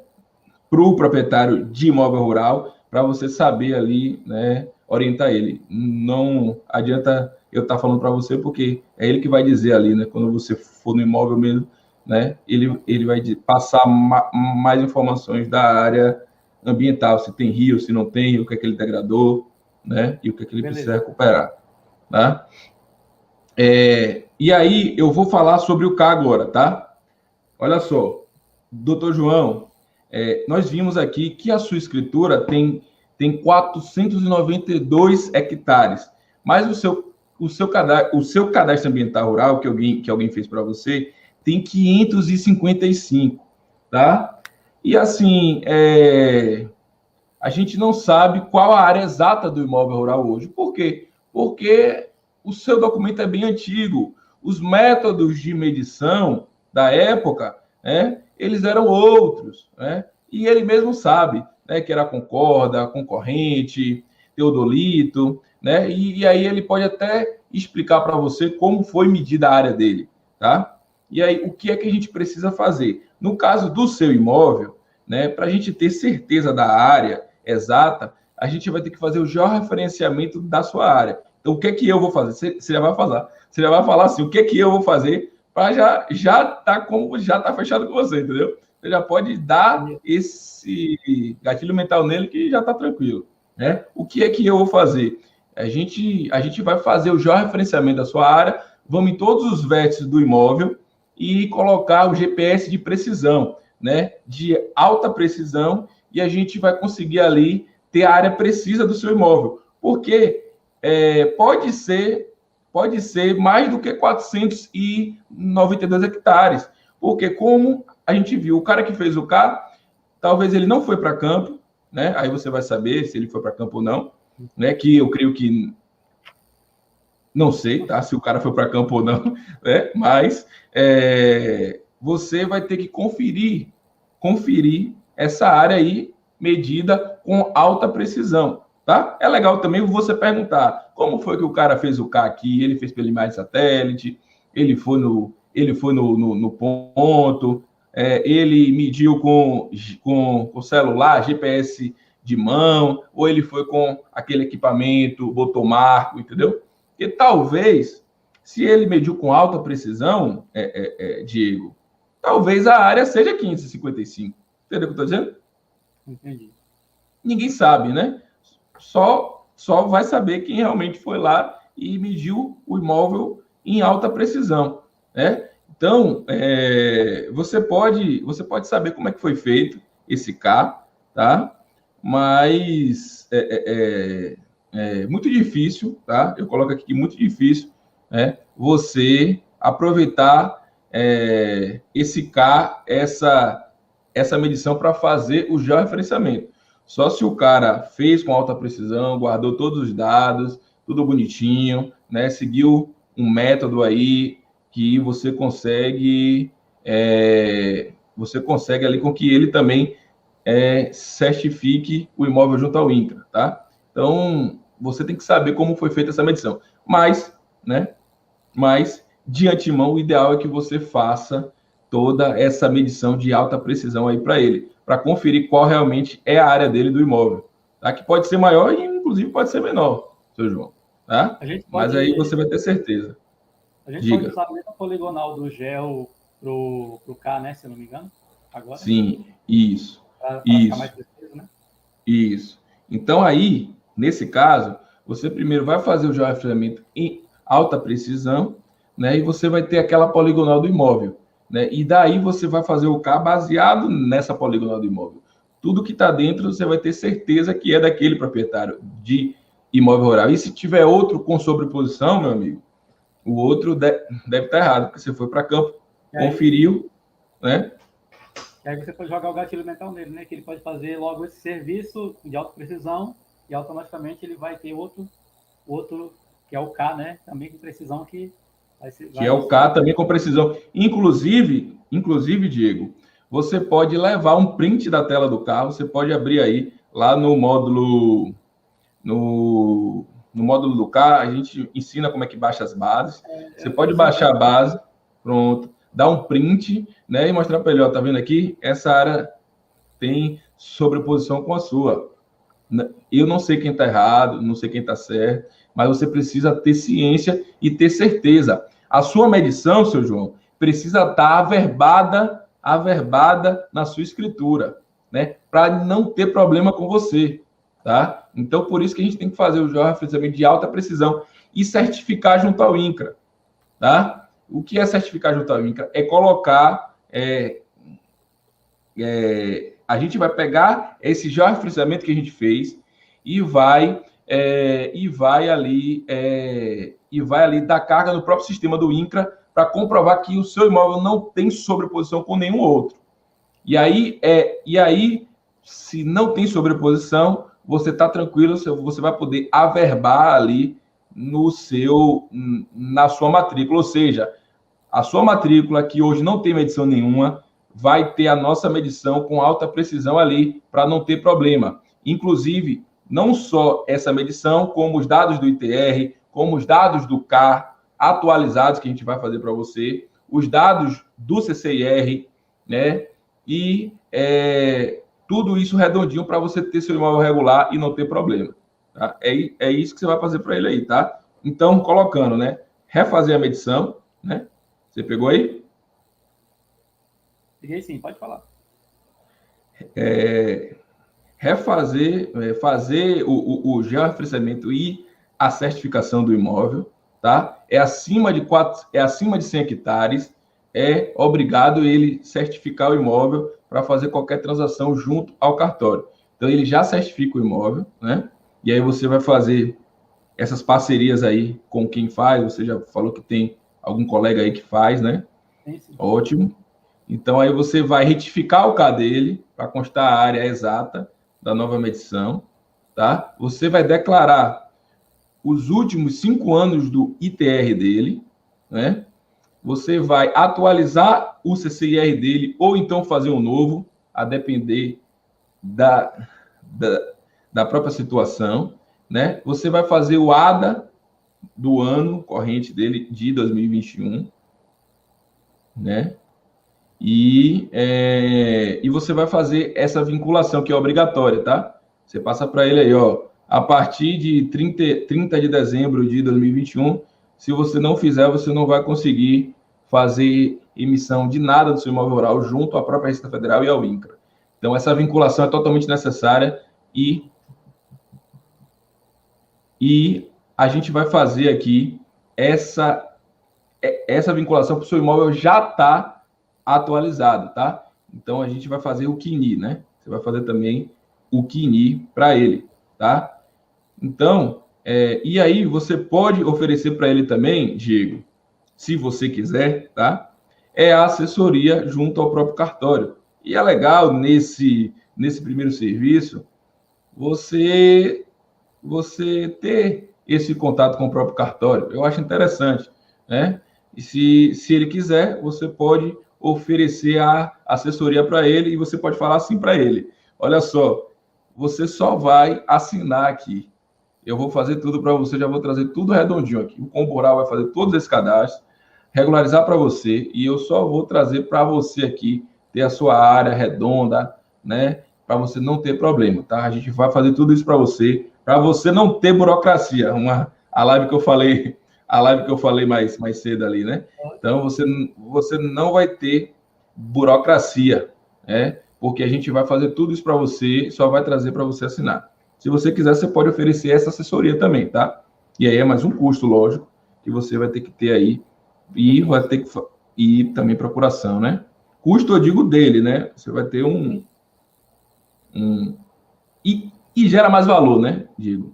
para o proprietário de imóvel rural, para você saber ali, né, orientar ele. Não adianta eu estar falando para você, porque é ele que vai dizer ali, né, quando você for no imóvel mesmo, né, ele vai passar mais informações da área ambiental, se tem rio, se não tem, o que é que ele degradou, né, e o que é que ele precisa recuperar, tá? E aí eu vou falar sobre o K agora, tá? Olha só, doutor João, nós vimos aqui que a sua escritura tem 492 hectares, mas o seu cadastro ambiental rural que alguém fez para você tem 555, tá? E assim, a gente não sabe qual a área exata do imóvel rural hoje. Por quê? Porque o seu documento é bem antigo. Os métodos de medição da época, né, eles eram outros, né? E ele mesmo sabe, né, que era concorda, concorrente, teodolito, né? E aí ele pode até explicar para você como foi medida a área dele, tá? E aí o que é que a gente precisa fazer? No caso do seu imóvel, né, para a gente ter certeza da área exata, a gente vai ter que fazer o georreferenciamento da sua área. Então, o que é que eu vou fazer? Você já vai falar assim, o que é que eu vou fazer para já tá fechado com você, entendeu? Você já pode dar esse gatilho mental nele que já está tranquilo, né? O que é que eu vou fazer? A gente vai fazer o georreferenciamento da sua área, vamos em todos os vértices do imóvel e colocar o GPS de precisão, né? De alta precisão, e a gente vai conseguir ali ter a área precisa do seu imóvel. Porque pode ser mais do que 492 hectares. Porque, como a gente viu, o cara que fez o K, talvez ele não foi para campo, né? Aí você vai saber se ele foi para campo ou não, né? Que eu creio que não sei, tá? Se o cara foi para campo ou não, né? Mas você vai ter que conferir essa área aí medida com alta precisão, tá? É legal também você perguntar como foi que o cara fez o K aqui, ele fez pela imagem de satélite, ele foi no ponto, ele mediu com celular, GPS de mão, ou ele foi com aquele equipamento, botou marco, entendeu? E talvez, se ele mediu com alta precisão, Diego, talvez a área seja 555. Entendeu o que eu estou dizendo? Entendi. Ninguém sabe, né? Só vai saber quem realmente foi lá e mediu o imóvel em alta precisão, né? Então, você pode saber como é que foi feito esse K, tá? Mas é muito difícil, tá? Eu coloco aqui que muito difícil, né? Você aproveitar esse K, essa medição para fazer o georreferenciamento. Só se o cara fez com alta precisão, guardou todos os dados, tudo bonitinho, né? Seguiu um método aí que você consegue ali com que ele também certifique o imóvel junto ao INCRA, tá? Então, você tem que saber como foi feita essa medição. Mas, né? Mas, de antemão, o ideal é que você faça toda essa medição de alta precisão aí para ele, para conferir qual realmente é a área dele do imóvel, tá? Que pode ser maior e, inclusive, pode ser menor, seu João, tá? Mas aí você vai ter certeza. A gente pode usar a mesma poligonal do GEL pro K, né? Se eu não me engano. Agora. Sim, isso. Para ficar mais preciso, né? Isso. Então, aí, nesse caso, você primeiro vai fazer o georreferenciamento em alta precisão, né? E você vai ter aquela poligonal do imóvel, né? E daí você vai fazer o K baseado nessa poligonal do imóvel. Tudo que está dentro, você vai ter certeza que é daquele proprietário de imóvel rural. E se tiver outro com sobreposição, meu amigo, o outro deve estar errado, porque você foi para campo, conferiu, né? E aí você pode jogar o gatilho mental nele, né? Que ele pode fazer logo esse serviço de alta precisão e automaticamente ele vai ter outro que é o K, né? Também com precisão que é o K também com precisão. Inclusive, Diego, você pode levar um print da tela do carro, você pode abrir aí lá no módulo do K, a gente ensina como é que baixa as bases. Você pode baixar a base, pronto, dar um print, né, e mostrar para ele, ó, tá vendo aqui? Essa área tem sobreposição com a sua. Eu não sei quem está errado, não sei quem está certo, mas você precisa ter ciência e ter certeza. A sua medição, seu João, precisa estar averbada na sua escritura, né? Para não ter problema com você, tá? Então, por isso que a gente tem que fazer o georreferenciamento de alta precisão e certificar junto ao INCRA, tá? O que é certificar junto ao INCRA? É colocar... a gente vai pegar esse georreferenciamento que a gente fez e vai ali dar carga no próprio sistema do INCRA para comprovar que o seu imóvel não tem sobreposição com nenhum outro. E aí, se não tem sobreposição, você está tranquilo, você vai poder averbar ali na sua matrícula, ou seja, a sua matrícula, que hoje não tem medição nenhuma, vai ter a nossa medição com alta precisão ali, para não ter problema. Inclusive, não só essa medição, como os dados do ITR, como os dados do CAR atualizados que a gente vai fazer para você, os dados do CCIR, né? E tudo isso redondinho para você ter seu imóvel regular e não ter problema. Tá? É isso que você vai fazer para ele aí, tá? Então, colocando, né? Refazer a medição, né? Você pegou aí? Peguei sim, pode falar. Fazer o georreferenciamento e a certificação do imóvel, tá? É acima de 100 hectares, é obrigado ele certificar o imóvel para fazer qualquer transação junto ao cartório. Então, ele já certifica o imóvel, né? E aí você vai fazer essas parcerias aí com quem faz, você já falou que tem algum colega aí que faz, né? Sim, sim. Ótimo. Então, aí você vai retificar o K dele para constar a área exata da nova medição, tá? Você vai declarar os últimos 5 anos do ITR dele, né? Você vai atualizar o CCIR dele ou então fazer um novo, a depender da própria situação, né? Você vai fazer o ADA do ano corrente dele de 2021, né? E você vai fazer essa vinculação que é obrigatória, tá? Você passa para ele aí, ó, a partir de 30 de dezembro de 2021, se você não fizer, você não vai conseguir fazer emissão de nada do seu imóvel rural junto à própria Receita Federal e ao INCRA. Então, essa vinculação é totalmente necessária e a gente vai fazer aqui essa essa vinculação para o seu imóvel já está atualizada, tá? Então, a gente vai fazer o QNI, né? Você vai fazer também o QNI para ele, tá? Então, e aí você pode oferecer para ele também, Diego, se você quiser, tá? É a assessoria junto ao próprio cartório. E é legal nesse primeiro serviço você ter esse contato com o próprio cartório. Eu acho interessante, né? E se ele quiser, você pode oferecer a assessoria para ele e você pode falar assim para ele: olha só, você só vai assinar aqui. Eu vou fazer tudo para você, já vou trazer tudo redondinho aqui. O Comboral vai fazer todos esses cadastros, regularizar para você e eu só vou trazer para você aqui ter a sua área redonda, né? Para você não ter problema, tá? A gente vai fazer tudo isso para você não ter burocracia. A live que eu falei mais cedo ali, né? Então você não vai ter burocracia, né? Porque a gente vai fazer tudo isso para você, só vai trazer para você assinar. Se você quiser, você pode oferecer essa assessoria também, tá? E aí é mais um custo, lógico, que você vai ter que ter aí e vai ter que e também procuração, né? Custo, eu digo dele, né? Você vai ter e gera mais valor, né? Digo,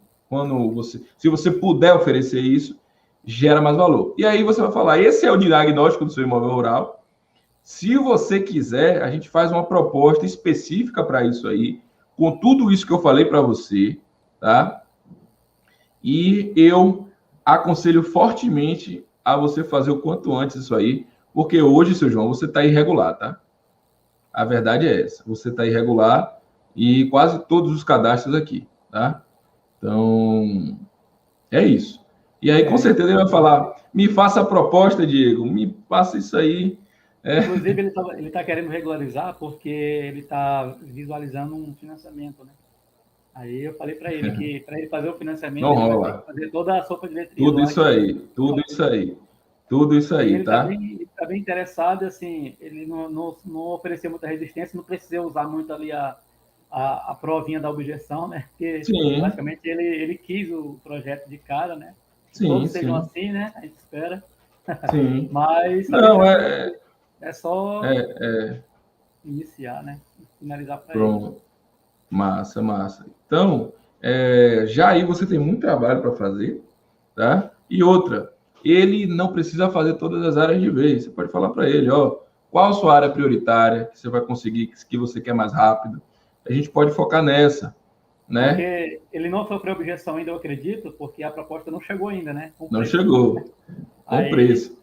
se você puder oferecer isso, gera mais valor. E aí você vai falar, esse é o diagnóstico do seu imóvel rural. Se você quiser, a gente faz uma proposta específica para isso aí, com tudo isso que eu falei para você, tá? E eu aconselho fortemente a você fazer o quanto antes isso aí, porque hoje, seu João, você está irregular, tá? A verdade é essa. Você está irregular e quase todos os cadastros aqui, tá? Então, é isso. E aí, com certeza, ele vai falar, me faça a proposta, Diego, me faça isso aí. Inclusive, ele tá querendo regularizar porque ele está visualizando um financiamento, né? Aí eu falei para ele que para ele fazer o financiamento, Não ele vai ter rola. que fazer toda a sopa de letrinha. Tudo isso aí, tudo isso aí. Tudo isso aí, ele tá? Tá bem interessado, assim, ele não ofereceu muita resistência, não precisou usar muito ali a provinha da objeção, né? Porque Sim, basicamente ele quis o projeto de cara, né? Que sim, todos sejam sim. assim, né? A gente espera. Sim. Mas tá bem Não, tranquilo. É só é iniciar, né? Finalizar para ele. pronto. Massa, massa. Então, já aí você tem muito trabalho para fazer, tá? E outra, ele não precisa fazer todas as áreas de vez. Você pode falar para ele, ó, qual a sua área prioritária que você vai conseguir, que você quer mais rápido. A gente pode focar nessa, né? Porque ele não sofreu objeção ainda, eu acredito, porque a proposta não chegou ainda, né? Com Não preço. chegou com Aí, preço.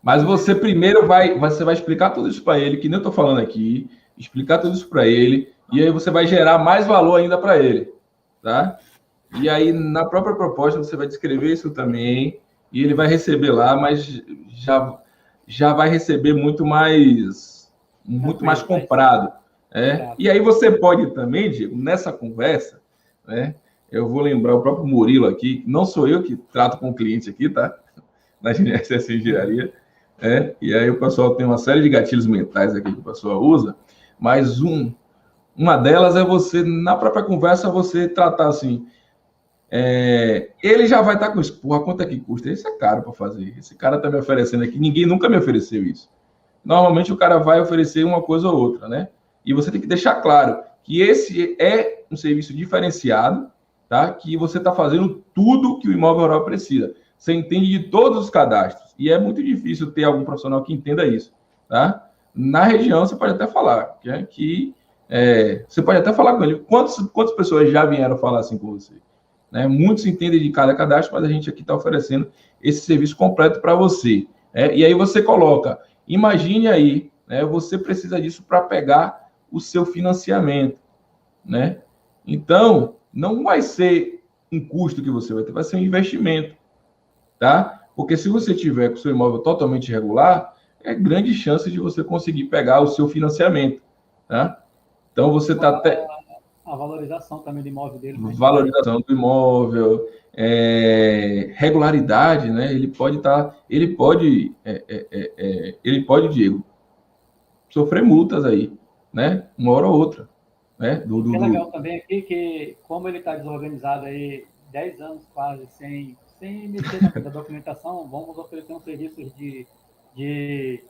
Mas você primeiro você vai explicar tudo isso para ele, que nem eu estou falando aqui, explicar tudo isso para ele, e aí você vai gerar mais valor ainda para ele, tá? E aí na própria proposta você vai descrever isso também, e ele vai receber lá, mas já vai receber muito mais tranquilo, vai comprado, exato. E aí você pode também, Diego, nessa conversa, né? Eu vou lembrar o próprio Murilo aqui, não sou eu que trato com o cliente aqui, tá? Na GNSS Engenharia, e aí o pessoal tem uma série de gatilhos mentais aqui que o pessoal usa, mas uma delas é você, na própria conversa, você tratar assim, ele já vai estar com isso, porra, quanto é que custa? Isso é caro para fazer, esse cara está me oferecendo aqui, ninguém nunca me ofereceu isso. Normalmente o cara vai oferecer uma coisa ou outra, né? E você tem que deixar claro que esse é um serviço diferenciado, tá? Que você está fazendo tudo que o imóvel rural precisa. Você entende de todos os cadastros. E é muito difícil ter algum profissional que entenda isso, tá? Na região, você pode até falar você pode até falar com ele. Quantas pessoas já vieram falar assim com você? Né? Muitos entendem de cada cadastro, mas a gente aqui está oferecendo esse serviço completo para você. E aí você coloca, imagine aí, né, você precisa disso para pegar o seu financiamento, né? Então, não vai ser um custo que você vai ter, vai ser um investimento, tá? Porque se você tiver com o seu imóvel totalmente irregular, é grande chance de você conseguir pegar o seu financiamento, tá? Então, você está até A valorização também do imóvel dele, né? valorização do imóvel, regularidade, né? Ele pode, Diego, sofrer multas aí, né? Uma hora ou outra, né? O que é legal também aqui que, como ele está desorganizado aí 10 anos quase sem mexer na documentação, vamos oferecer um serviço de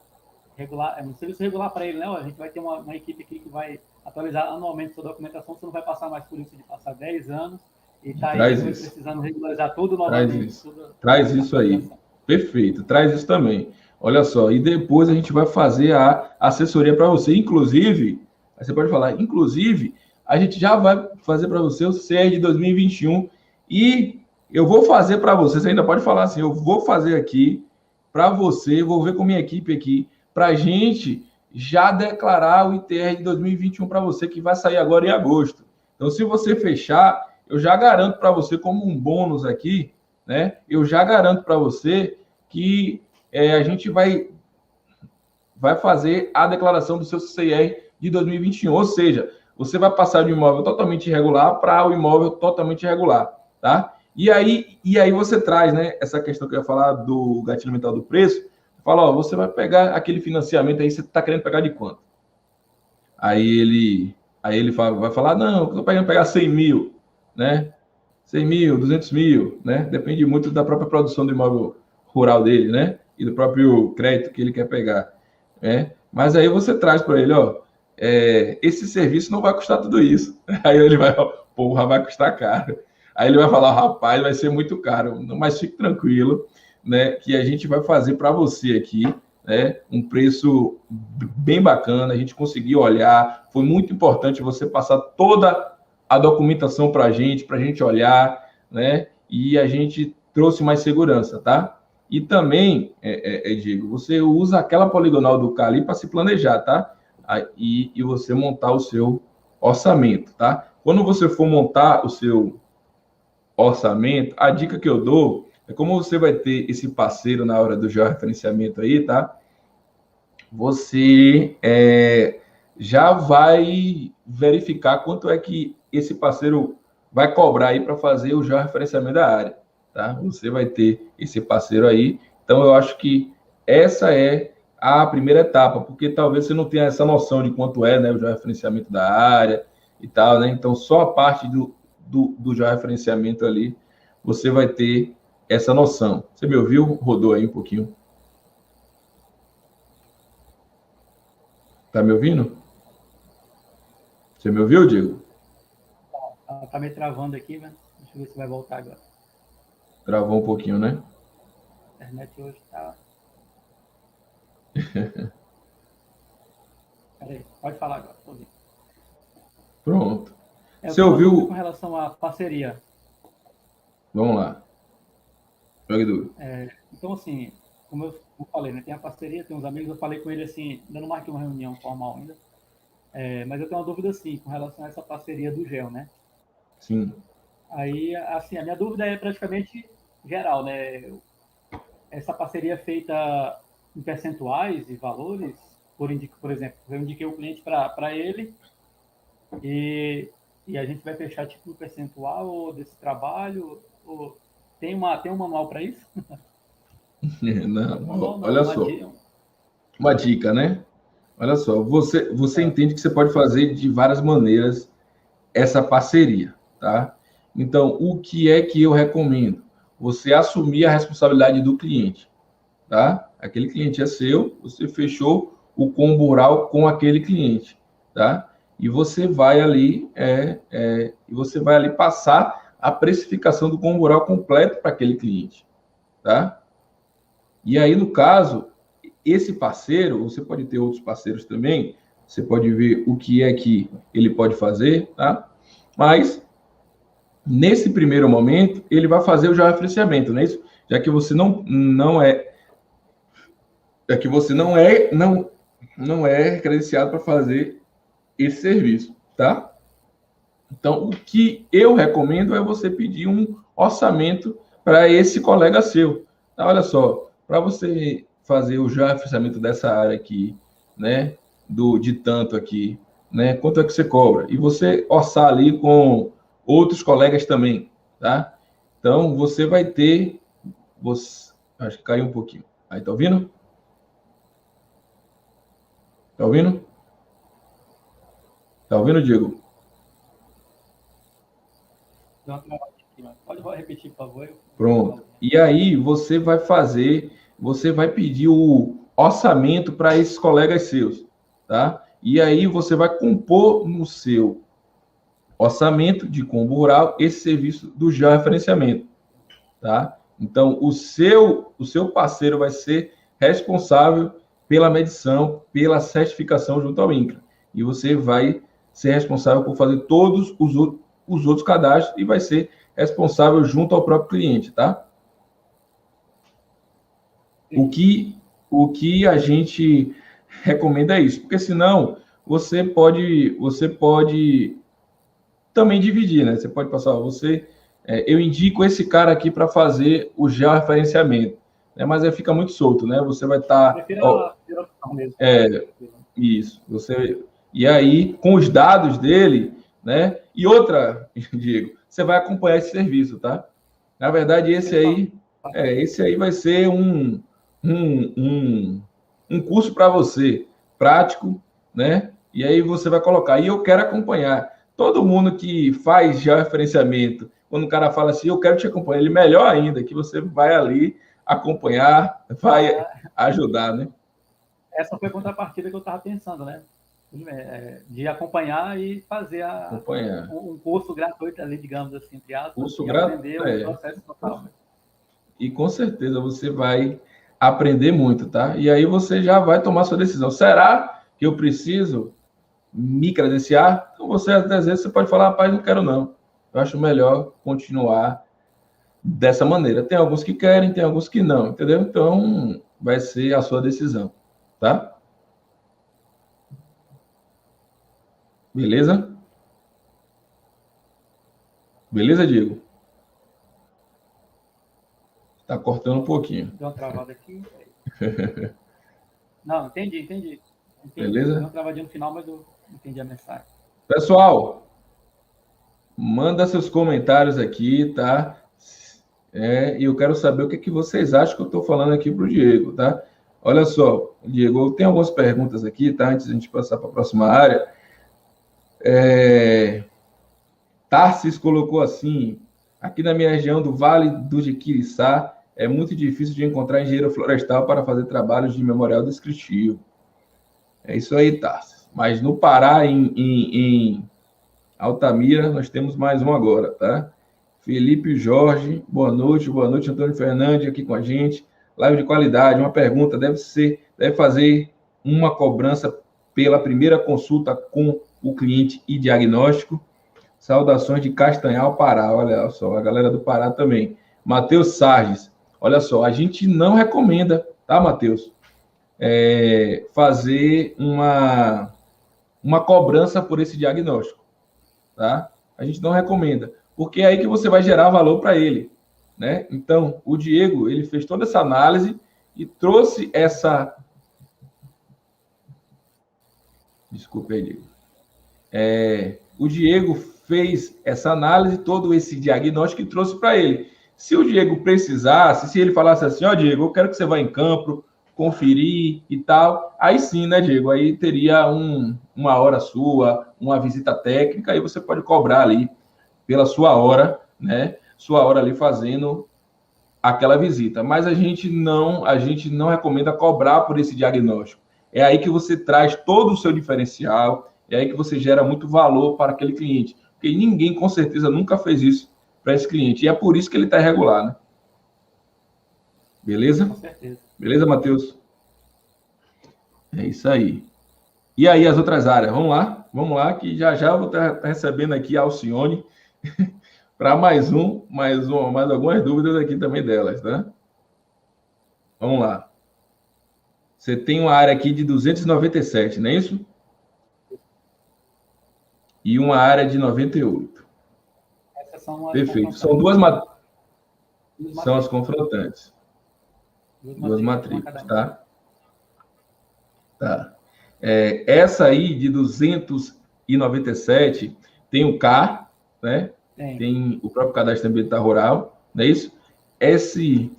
regular, um serviço regular para ele, né? A gente vai ter uma equipe aqui que vai atualizar anualmente sua documentação, você não vai passar mais por isso de passar 10 anos e tá aí Traz depois isso. precisando regularizar tudo Traz novamente. isso. Traz isso aí. Perfeito. Traz isso também. Olha só, e depois a gente vai fazer a assessoria para você. Inclusive, aí você pode falar, inclusive, a gente já vai fazer para você o CR de 2021 e eu vou fazer para você, você ainda pode falar assim, eu vou fazer aqui para você, vou ver com minha equipe aqui, para a gente já declarar o ITR de 2021 para você, que vai sair agora em agosto. Então, se você fechar, eu já garanto para você como um bônus aqui, né? Eu já garanto para você que a gente vai fazer a declaração do seu CR de 2021, ou seja, você vai passar de um imóvel totalmente irregular para o imóvel totalmente regular, tá? E aí você traz, né, essa questão que eu ia falar do gatilho mental do preço, fala, ó, você vai pegar aquele financiamento aí, você está querendo pegar de quanto? Aí ele vai falar, não, eu estou querendo pegar 100 mil, né? 100 mil, 200 mil, né? Depende muito da própria produção do imóvel rural dele, né? E do próprio crédito que ele quer pegar, né? Mas aí você traz para ele, ó, esse serviço não vai custar tudo isso. Aí ele vai, ó, porra, vai custar caro. Aí ele vai falar, rapaz, vai ser muito caro. Mas fique tranquilo, né? Que a gente vai fazer para você aqui, né? Um preço bem bacana. A gente conseguiu olhar. Foi muito importante você passar toda a documentação para a gente olhar, né? E a gente trouxe mais segurança, tá? E também, Diego, você usa aquela poligonal do Cali para se planejar, tá? E você montar o seu orçamento, tá? Quando você for montar o seu orçamento, a dica que eu dou é como você vai ter esse parceiro na hora do georreferenciamento aí, tá? Você já vai verificar quanto é que esse parceiro vai cobrar aí para fazer o georreferenciamento da área, tá? Você vai ter esse parceiro aí. Então, eu acho que essa é a primeira etapa, porque talvez você não tenha essa noção de quanto é, né, o georreferenciamento da área e tal, né? Então, só a parte do georreferenciamento ali, você vai ter essa noção. Você me ouviu? Rodou aí um pouquinho. Tá me ouvindo? Você me ouviu, Diego? Tá me travando aqui, né? Deixa eu ver se vai voltar agora. Travou um pouquinho, né? A internet hoje tá. Peraí, pode falar agora. Pronto. Eu Você tenho uma dúvida com ouviu? relação à parceria. Vamos lá. Jogue duro. Então, assim, como eu falei, né, tem a parceria, tem uns amigos, eu falei com ele assim, ainda não marquei uma reunião formal ainda, mas eu tenho uma dúvida, assim, com relação a essa parceria do GEL, né? Sim. Aí, assim, a minha dúvida é praticamente geral, né? Essa parceria é feita em percentuais e valores, por exemplo, eu indiquei o cliente para ele e, e a gente vai fechar tipo um percentual desse trabalho, ou tem um manual para isso? Não, Manual não, olha só. Uma dica, né? Olha só. Você entende que você pode fazer de várias maneiras essa parceria, tá? Então, o que é que eu recomendo? Você assumir a responsabilidade do cliente, tá? Aquele cliente é seu, você fechou o combo rural com aquele cliente, tá? E você vai ali, passar a precificação do combo rural completo para aquele cliente, tá? E aí, no caso, esse parceiro, você pode ter outros parceiros também, você pode ver o que é que ele pode fazer, tá? Mas, nesse primeiro momento, ele vai fazer o georreferenciamento, não é isso? Já que você não é credenciado para fazer esse serviço, tá? Então, o que eu recomendo é você pedir um orçamento para esse colega seu. Tá, olha só, para você fazer o gerenciamento dessa área aqui, né, de tanto aqui, né, quanto é que você cobra? E você orçar ali com outros colegas também, tá? Então, você vai ter, acho que caiu um pouquinho. Aí, tá ouvindo? Tá ouvindo? Tá ouvindo, Diego? aqui, mas pode repetir, por favor. Pronto. E aí você vai pedir o orçamento para esses colegas seus, tá? E aí você vai compor no seu orçamento de combo rural esse serviço do georreferenciamento, tá? Então, o seu parceiro vai ser responsável pela medição, pela certificação junto ao INCRA. E você vai ser responsável por fazer todos os outros cadastros e vai ser responsável junto ao próprio cliente, tá? O que a gente recomenda é isso, porque senão você pode também dividir, né? Você pode passar, eu indico esse cara aqui para fazer o georreferenciamento, né? Mas aí fica muito solto, né? Você vai estar. Prefiro a opção mesmo. Isso. E aí, com os dados dele, né? E outra, Diego, você vai acompanhar esse serviço, tá? Na verdade, esse aí vai ser um curso para você, prático, né? E aí você vai colocar. E eu quero acompanhar. Todo mundo que faz georreferenciamento, quando o cara fala assim, eu quero te acompanhar, ele melhor ainda, que você vai ali acompanhar, vai ajudar, né? Essa foi a contrapartida que eu estava pensando, né? De acompanhar e fazer um curso gratuito ali, digamos assim, entre aspas, curso e aprender o processo total. Né? E com certeza você vai aprender muito, tá? E aí você já vai tomar sua decisão. Será que eu preciso me credenciar? Então você, às vezes, você pode falar, rapaz, não quero não. Eu acho melhor continuar dessa maneira. Tem alguns que querem, tem alguns que não, entendeu? Então, vai ser a sua decisão, tá? Beleza? Beleza, Diego? Tá cortando um pouquinho. Deu uma travada aqui. Não, entendi. Beleza? Deu uma travadinha no final, mas eu entendi a mensagem. Pessoal, manda seus comentários aqui, tá? E eu quero saber o que vocês acham que eu estou falando aqui para o Diego, tá? Olha só, Diego, eu tenho algumas perguntas aqui, tá? Antes de a gente passar para a próxima área. Tarsis colocou assim: aqui na minha região do Vale do Jequiriçá, é muito difícil de encontrar engenheiro florestal para fazer trabalhos de memorial descritivo. É isso aí, Tarsis. Mas no Pará, em Altamira, nós temos mais um agora, tá? Felipe Jorge, boa noite, Antônio Fernandes aqui com a gente. Live de qualidade, uma pergunta, deve fazer uma cobrança pela primeira consulta com o cliente e diagnóstico. Saudações de Castanhal, Pará, olha só, a galera do Pará também. Matheus Sarges, olha só, a gente não recomenda, tá, Matheus? Fazer uma cobrança por esse diagnóstico, tá? A gente não recomenda, porque é aí que você vai gerar valor para ele, né? Então, o Diego, ele fez toda essa análise e trouxe essa... Desculpa aí, Diego. O Diego fez essa análise, todo esse diagnóstico e trouxe para ele. Se o Diego precisasse, se ele falasse assim, ó, Diego, eu quero que você vá em campo, conferir e tal, aí sim, né, Diego? Aí teria uma hora sua, uma visita técnica, aí você pode cobrar ali pela sua hora, né? Sua hora ali fazendo aquela visita. Mas a gente não recomenda cobrar por esse diagnóstico. É aí que você traz todo o seu diferencial, é aí que você gera muito valor para aquele cliente. Porque ninguém, com certeza, nunca fez isso para esse cliente. E é por isso que ele está irregular, né? Beleza? Com certeza. Beleza, Matheus? É isso aí. E aí, as outras áreas? Vamos lá, que já eu vou estar recebendo aqui a Alcione para mais algumas dúvidas aqui também delas, tá? Vamos lá. Você tem uma área aqui de 297, não é isso? E uma área de 98. Essas são as Perfeito. São são as confrontantes. Duas matrículas, tá? Tá. Essa aí de 297 tem o K, né? Tem o próprio cadastro ambiental rural, não é isso? Esse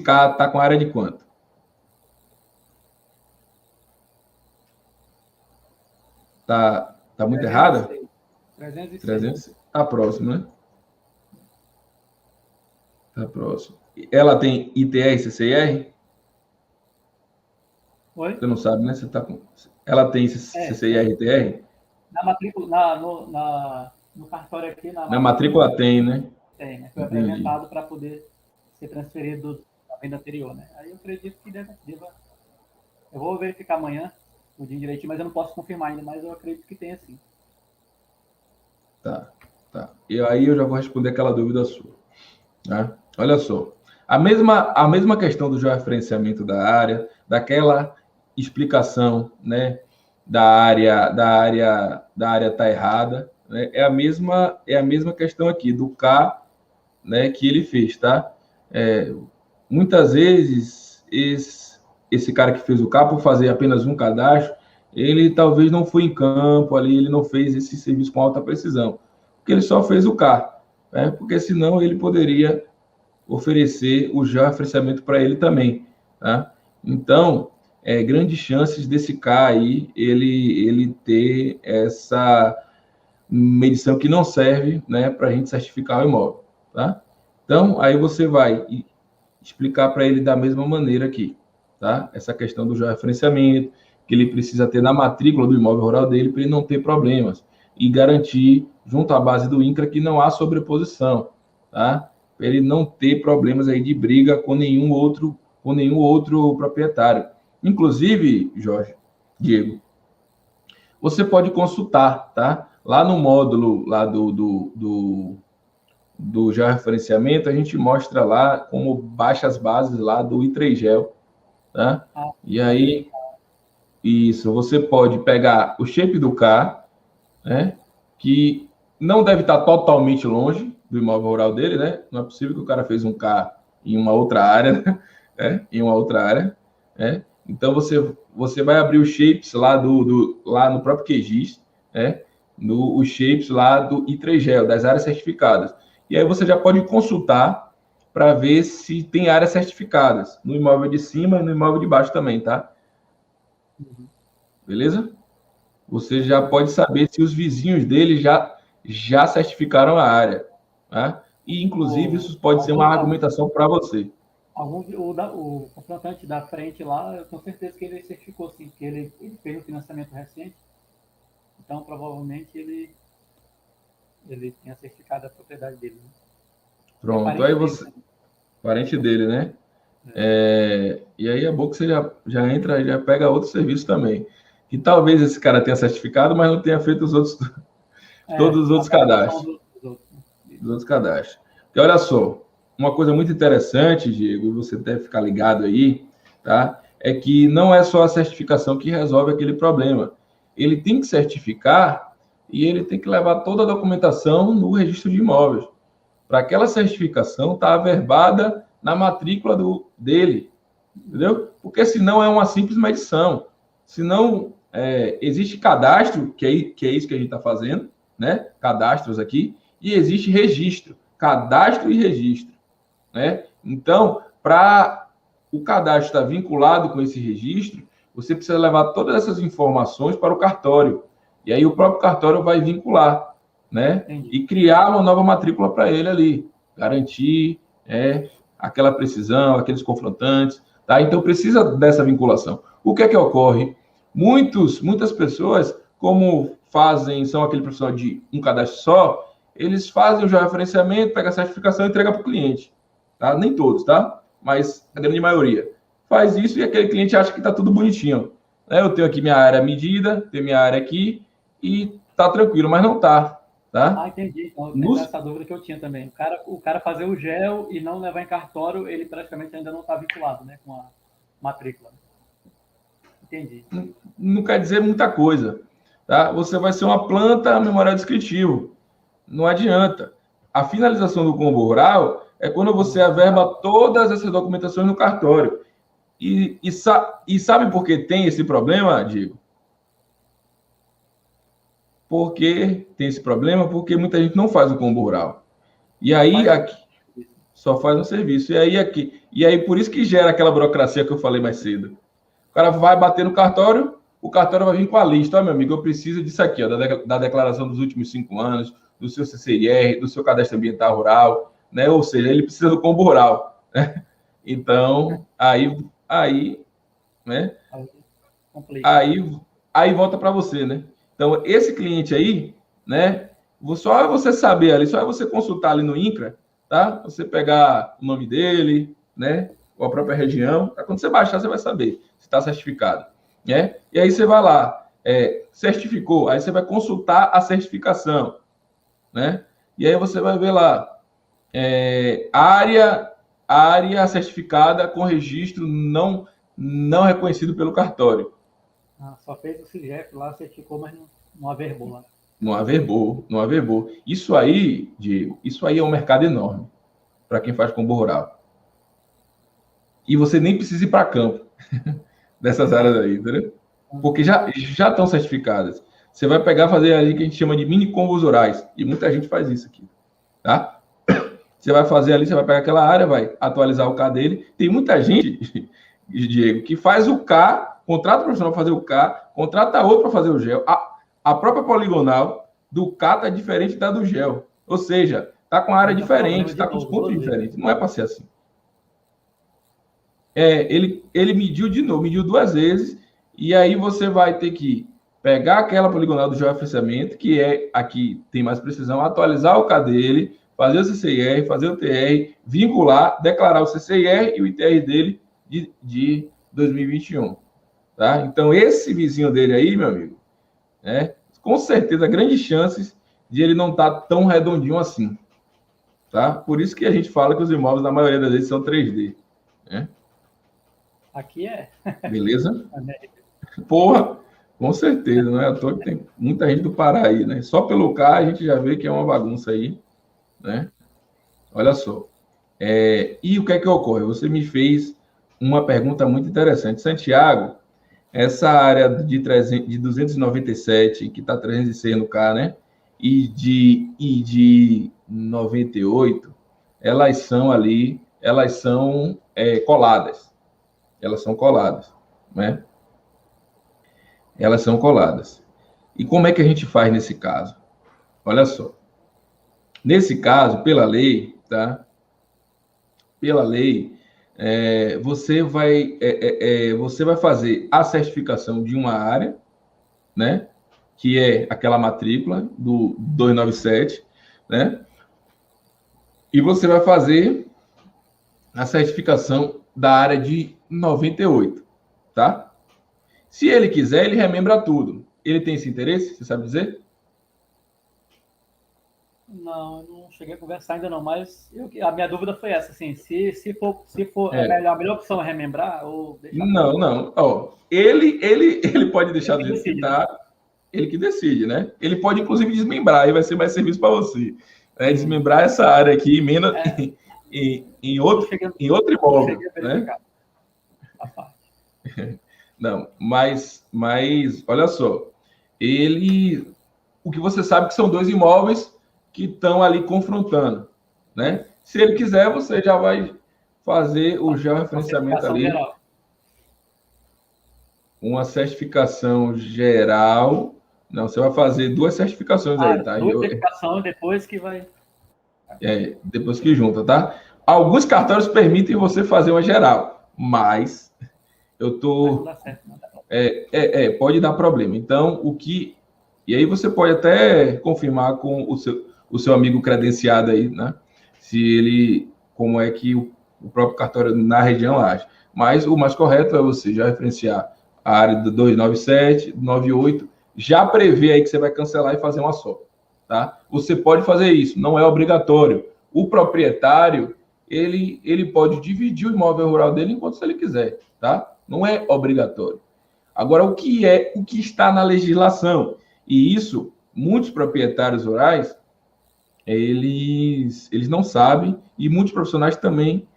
K está com a área de quanto? Tá muito errada? 306. 300. Tá próximo, né? Tá próximo. Ela tem ITR e CCIR? Oi? Você não sabe, né? Você tá com... Ela tem CCIR e ITR? Na matrícula, no cartório aqui, Na matrícula tem, né? tem, né? Foi Entendi. apresentado para poder ser transferido da venda anterior, né? Aí eu acredito que deva. Eu vou verificar amanhã o dia direitinho, mas eu não posso confirmar ainda, mas eu acredito que tenha sim. Tá. E aí eu já vou responder aquela dúvida sua. Tá? Olha só. A mesma questão do georreferenciamento da área, daquela explicação, né? Da área tá errada, né? É a mesma questão aqui do K, né, que ele fez, tá? Muitas vezes esse cara que fez o K, por fazer apenas um cadastro, ele talvez não foi em campo ali, ele não fez esse serviço com alta precisão, porque ele só fez o K, né? Porque senão ele poderia oferecer o georreferenciamento para ele também, tá? Então, grandes chances desse K aí, ele ter essa medição que não serve, né, para a gente certificar o imóvel, tá? Então, aí você vai explicar para ele da mesma maneira aqui, tá? Essa questão do georreferenciamento, que ele precisa ter na matrícula do imóvel rural dele para ele não ter problemas e garantir, junto à base do INCRA, que não há sobreposição, tá? Para ele não ter problemas aí de briga com nenhum outro proprietário. Inclusive, Jorge, Diego, você pode consultar, tá? Lá no módulo lá do georreferenciamento, a gente mostra lá como baixa as bases lá do i3gel, tá? E aí, isso, você pode pegar o shape do K, né? Que não deve estar totalmente longe do imóvel rural dele, né? Não é possível que o cara fez um K em uma outra área, né? Em uma outra área, né? Então você vai abrir os shapes lá lá no próprio QGIS, né? Os shapes lá do i3gel, das áreas certificadas. E aí você já pode consultar para ver se tem áreas certificadas no imóvel de cima e no imóvel de baixo também, tá? Beleza? Você já pode saber se os vizinhos dele já certificaram a área, tá? E, inclusive, isso pode ser uma argumentação para você. O contratante da frente lá, eu tenho certeza que ele certificou sim, porque ele fez um financiamento recente, então provavelmente ele tenha certificado a propriedade dele. Né? Pronto, aí você... Parente dele, né? E aí é bom que você já entra e já pega outro serviço também. Que talvez esse cara tenha certificado, mas não tenha feito os outros, todos os outros cadastros. Os outros cadastros. E olha só, uma coisa muito interessante, Diego, e você deve ficar ligado aí, tá? É que não é só a certificação que resolve aquele problema. Ele tem que certificar e ele tem que levar toda a documentação no registro de imóveis. Para aquela certificação estar averbada na matrícula dele, entendeu? Porque senão é uma simples medição. Senão, existe cadastro, que é isso que a gente está fazendo, né? Cadastros aqui, e existe registro, cadastro e registro, né? Então, para o cadastro estar vinculado com esse registro, você precisa levar todas essas informações para o cartório. E aí o próprio cartório vai vincular, né? Entendi. E criar uma nova matrícula para ele ali, garantir aquela precisão, aqueles confrontantes, tá? Então precisa dessa vinculação. O que é que ocorre? Muitas pessoas, como são aquele profissional de um cadastro só, eles fazem o georreferenciamento, pega a certificação e entrega para o cliente, tá? Nem todos, tá? Mas a grande maioria faz isso e aquele cliente acha que está tudo bonitinho. Eu tenho aqui minha área medida, tenho minha área aqui e tá tranquilo, mas não tá. Tá? Entendi. Então, essa dúvida que eu tinha também. O cara fazer o gel e não levar em cartório, ele praticamente ainda não está vinculado, né, com a matrícula. Entendi. Não quer dizer muita coisa. Tá? Você vai ser uma planta memorial descritivo. Não adianta. A finalização do combo rural é quando você averba todas essas documentações no cartório. E sabe por que tem esse problema, Diego? Porque tem esse problema, porque muita gente não faz o combo rural. E aí aqui só faz um serviço. E aí por isso que gera aquela burocracia que eu falei mais cedo. O cara vai bater no cartório, o cartório vai vir com a lista. Meu amigo, eu preciso disso aqui, ó, da declaração dos últimos 5 anos, do seu CCIR, do seu cadastro ambiental rural, né? Ou seja, ele precisa do combo rural, né? Então, aí, né? Aí volta para você, né? Então, esse cliente aí, né? Só você saber ali, só você consultar ali no INCRA, tá? Você pegar o nome dele, né? Ou a própria região. Quando você baixar, você vai saber se está certificado, né? E aí você vai lá, certificou, aí você vai consultar a certificação, né? E aí você vai ver lá, área certificada com registro não reconhecido pelo cartório. Só fez o CIGEP lá, certificou, mas não averbou lá. Não averbou. Isso aí, Diego, isso aí é um mercado enorme para quem faz combo rural. E você nem precisa ir para campo dessas áreas aí, entendeu? Porque já estão certificadas. Você vai pegar fazer ali que a gente chama de mini combos rurais. E muita gente faz isso aqui, tá? Você vai fazer ali, você vai pegar aquela área, vai atualizar o K dele. Tem muita gente, Diego, que faz o K, contrata o profissional para fazer o K, contrata outro para fazer o gel. A própria poligonal do K está diferente da do gel. Ou seja, está com a área diferente, está com os pontos diferentes. Não é para ser assim. Ele mediu de novo, mediu 2 vezes, e aí você vai ter que pegar aquela poligonal do georreferenciamento, que é aqui tem mais precisão, atualizar o K dele, fazer o CCIR, fazer o TR, vincular, declarar o CCIR e o ITR dele de 2021. Tá? Então, esse vizinho dele aí, meu amigo, com certeza, grandes chances de ele não estar tão redondinho assim. Tá? Por isso que a gente fala que os imóveis, na maioria das vezes, são 3D. Né? Aqui é. Beleza? Porra, com certeza, não é à toa que tem muita gente do Pará aí, né? Só pelo K a gente já vê que é uma bagunça aí, né? Olha só. E o que é que ocorre? Você me fez uma pergunta muito interessante. Santiago, essa área de 297, que está 306 no K, né? E de 98, elas são coladas. Elas são coladas, né? Elas são coladas. E como é que a gente faz nesse caso? Olha só. Nesse caso, pela lei, tá? Pela lei, você vai fazer a certificação de uma área, né? Que é aquela matrícula do 297, né? E você vai fazer a certificação da área de 98, tá? Se ele quiser, ele remembra tudo. Ele tem esse interesse? Você sabe dizer? Não, eu não cheguei a conversar ainda não, mas a minha dúvida foi essa, assim, se for a melhor opção é remembrar ou deixar... Não. Ó, ele pode deixar do jeito que está, ele que decide, né? Ele pode, inclusive, desmembrar, aí vai ser mais serviço para você. Desmembrar essa área aqui em outro imóvel, né? A parte. Não, mas olha só, o que você sabe que são 2 imóveis que estão ali confrontando, né? Se ele quiser, você já vai fazer o georreferenciamento ali. Geral. Uma certificação geral. Não, você vai fazer 2 certificações aí, tá? 2 certificações depois que vai... depois que junta, tá? Alguns cartórios permitem você fazer uma geral, mas eu tô... pode dar problema. Então, E aí você pode até confirmar com o seu amigo credenciado aí, né? Como é que o próprio cartório na região age. Mas o mais correto é você já referenciar a área do 297, 98, já prevê aí que você vai cancelar e fazer uma só, tá? Você pode fazer isso, não é obrigatório. O proprietário, ele pode dividir o imóvel rural dele enquanto ele quiser, tá? Não é obrigatório. Agora, o que está na legislação? E isso, muitos proprietários rurais, eles não sabem, e muitos profissionais também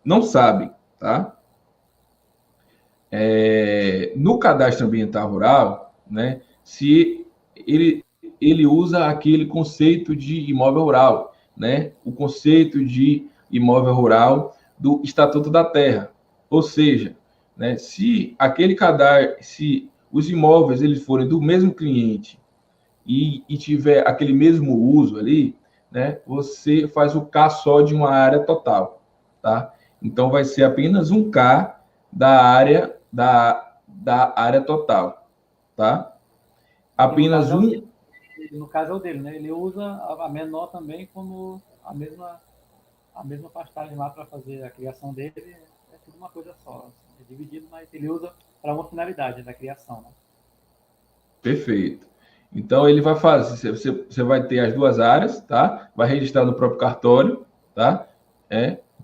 não sabem, tá? No cadastro ambiental rural, né, se ele usa aquele conceito de imóvel rural, né, o conceito de imóvel rural do Estatuto da Terra, ou seja, né, se os imóveis eles forem do mesmo cliente e tiver aquele mesmo uso ali, né, você faz o K só de uma área total, tá? Então, vai ser apenas um K da área total, tá? Apenas um... No caso é o dele, né? Ele usa a menor também como a mesma pastagem lá para fazer a criação dele. É tudo uma coisa só. É dividido, mas ele usa para uma finalidade da criação, né? Perfeito. Então, ele vai fazer, você vai ter as duas áreas, tá? Vai registrar no próprio cartório, tá?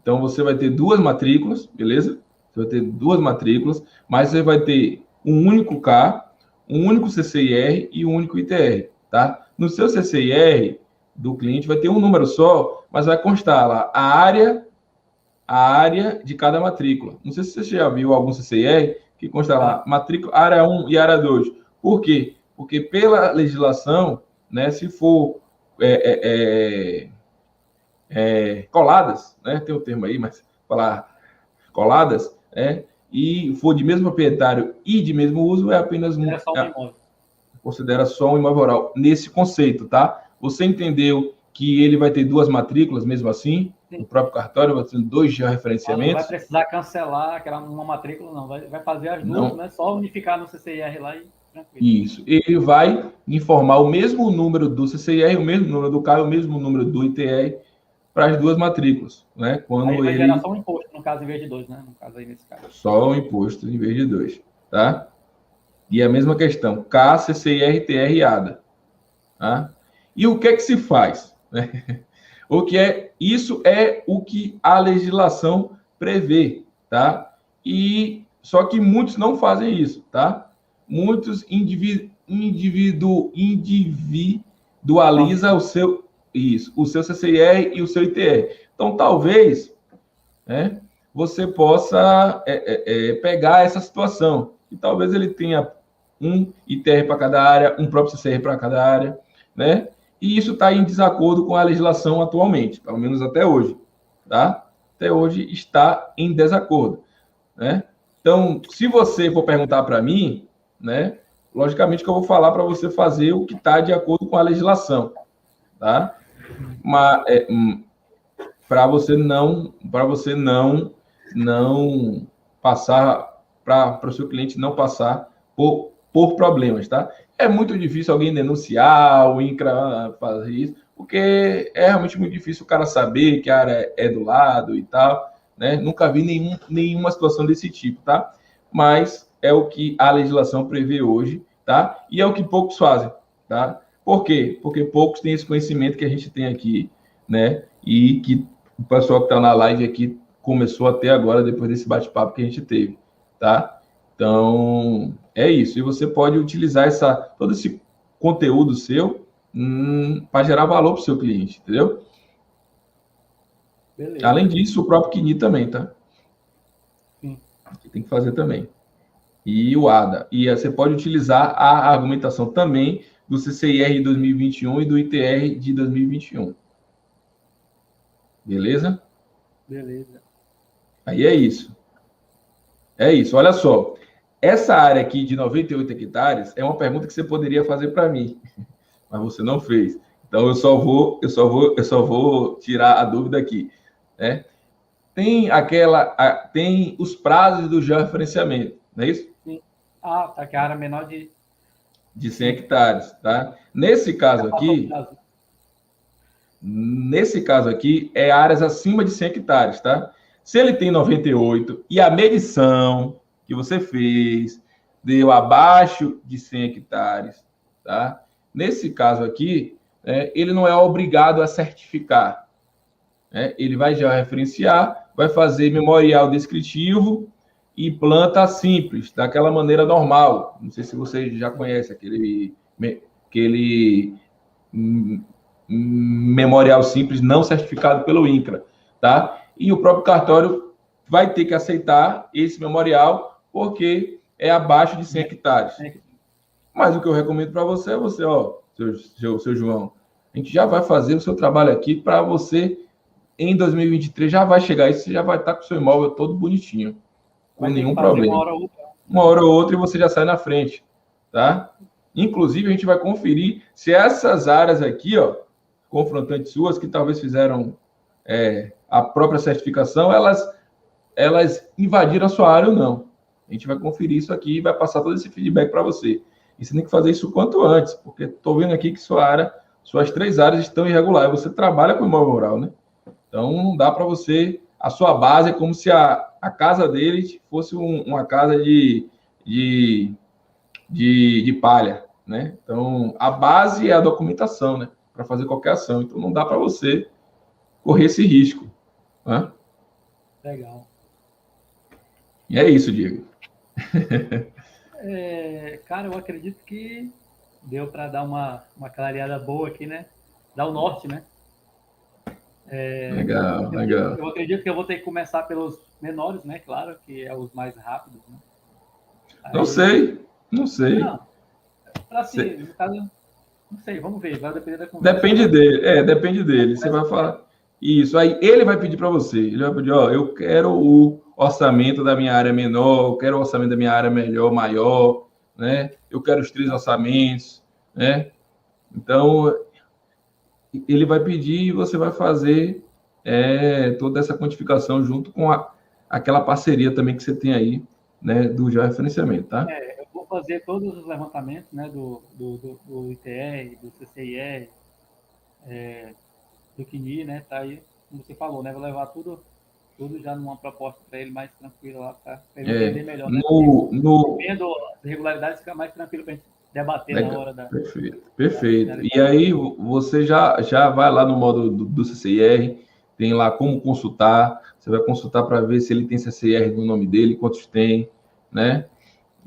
Então, você vai ter duas matrículas, beleza? Você vai ter duas matrículas, mas você vai ter um único K, um único CCIR e um único ITR, tá? No seu CCIR do cliente vai ter um número só, mas vai constar lá a área de cada matrícula. Não sei se você já viu algum CCIR que consta lá matrícula, área 1 e área 2. Por quê? Porque pela legislação, né, se for coladas, né, tem um termo aí, mas falar coladas, e for de mesmo proprietário e de mesmo uso, é apenas um. Considera só um imóvel rural nesse conceito, tá? Você entendeu que ele vai ter duas matrículas mesmo assim? Sim. No próprio cartório, vai ter dois georreferenciamentos. Não vai precisar cancelar uma matrícula, não. Vai fazer as duas, não. Né? Só unificar no CCIR lá e tranquilo. Isso. Ele vai informar o mesmo número do CCIR, o mesmo número do CAI, o mesmo número do ITR para as duas matrículas, né? Quando aí vai gerar só um imposto, no caso, em vez de dois, né? No caso aí, nesse caso. Só o imposto em vez de dois, tá? E a mesma questão, K, CCIR, TR e ADA. Tá? E o que é que se faz? Isso é o que a legislação prevê, tá? E só que muitos não fazem isso, tá? Muitos individualiza o seu CCIR e o seu ITR. Então, talvez, né, você possa pegar essa situação. E talvez ele tenha um ITR para cada área, um próprio CCR para cada área, né? E isso está em desacordo com a legislação atualmente, pelo menos até hoje, tá? Até hoje está em desacordo, né? Então, se você for perguntar para mim, né? Logicamente que eu vou falar para você fazer o que está de acordo com a legislação, tá? Mas para você não passar, para o seu cliente não passar por problemas, tá? É muito difícil alguém denunciar, o INCRA fazer isso, porque é realmente muito difícil o cara saber que a área é do lado e tal, né? Nunca vi nenhuma situação desse tipo, tá? Mas é o que a legislação prevê hoje, tá? E é o que poucos fazem, tá? Por quê? Porque poucos têm esse conhecimento que a gente tem aqui, né? E que o pessoal que está na live aqui começou até agora, depois desse bate-papo que a gente teve, tá? Então, é isso. E você pode utilizar todo esse conteúdo seu para gerar valor para o seu cliente, entendeu? Beleza. Além disso, o próprio KINI também, tá? Sim. Tem que fazer também. E o ADA. E você pode utilizar a argumentação também do CCIR de 2021 e do ITR de 2021. Beleza? Beleza. Aí é isso. É isso. Olha só. Essa área aqui de 98 hectares é uma pergunta que você poderia fazer para mim, mas você não fez. Então eu só vou tirar a dúvida aqui, né? Tem os prazos do georreferenciamento, não é isso? Sim. Ah, tá, que a área menor de 100 hectares, tá? Nesse caso aqui é áreas acima de 100 hectares, tá? Se ele tem 98 e a medição que você fez deu abaixo de 100 hectares, tá? Nesse caso aqui, ele não é obrigado a certificar, né? Ele vai já referenciar, vai fazer memorial descritivo e planta simples, daquela maneira normal. Não sei se você já conhece aquele memorial simples não certificado pelo INCRA, tá? E o próprio cartório vai ter que aceitar esse memorial porque é abaixo de 100 hectares. Mas o que eu recomendo para você é seu João, a gente já vai fazer o seu trabalho aqui para você, em 2023, já vai chegar isso, você já vai estar com o seu imóvel todo bonitinho, com nenhum problema. Uma hora ou outra e você já sai na frente, tá? Inclusive, a gente vai conferir se essas áreas aqui, ó, confrontantes suas que talvez fizeram a própria certificação, elas invadiram a sua área ou não. A gente vai conferir isso aqui e vai passar todo esse feedback para você. E você tem que fazer isso o quanto antes, porque estou vendo aqui que suas 3 áreas estão irregulares. Você trabalha com imóvel rural, né? Então, não dá para você... A sua base é como se a casa deles fosse uma casa de palha, né? Então, a base é a documentação, né? Para fazer qualquer ação. Então, não dá para você correr esse risco. Né? Legal. E é isso, Diego. Cara, eu acredito que deu para dar uma clareada boa aqui, né? Dar o norte, né? Legal. Eu acredito que eu vou ter que começar pelos menores, né? Claro, que é os mais rápidos, né? Não sei. Não, para assim, no caso, não sei, vamos ver, vai depender da conversa. Depende dele, depende dele. Você vai falar isso, aí ele vai pedir para você, ele vai pedir, eu quero o orçamento da minha área menor, eu quero o orçamento da minha área maior, né? Eu quero os 3 orçamentos, né? Então, ele vai pedir e você vai fazer toda essa quantificação junto com aquela parceria também que você tem aí, né, do georreferenciamento, tá? Eu vou fazer todos os levantamentos, né, do ITR, do CCIR, do CNI, né, tá aí, como você falou, né, vou levar tudo já numa proposta para ele mais tranquilo lá, para ele entender melhor, né? Vendo as irregularidades, fica mais tranquilo para a gente debater na hora da... Perfeito. E aí você já vai lá no modo do CCIR, tem lá como consultar, você vai consultar para ver se ele tem CCIR no nome dele, quantos tem, né?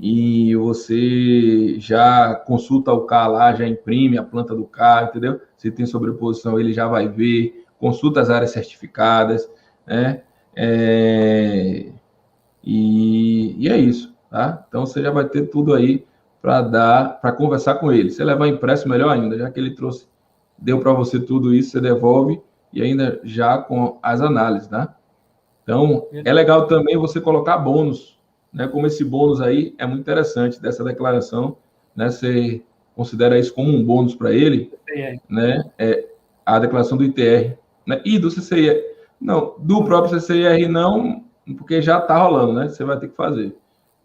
E você já consulta o CA lá, já imprime a planta do CA, entendeu? Se tem sobreposição, ele já vai ver, consulta as áreas certificadas, né? E é isso, tá? Então você já vai ter tudo aí para conversar com ele. Se levar impresso, melhor ainda, já que ele deu para você tudo isso, você devolve e ainda já com as análises, tá? Então, é legal também você colocar bônus, né? Como esse bônus aí é muito interessante dessa declaração, né? Você considera isso como um bônus para ele, né? A declaração do ITR, né? E do CCIR. Não, do próprio CCIR não, porque já está rolando, né? Você vai ter que fazer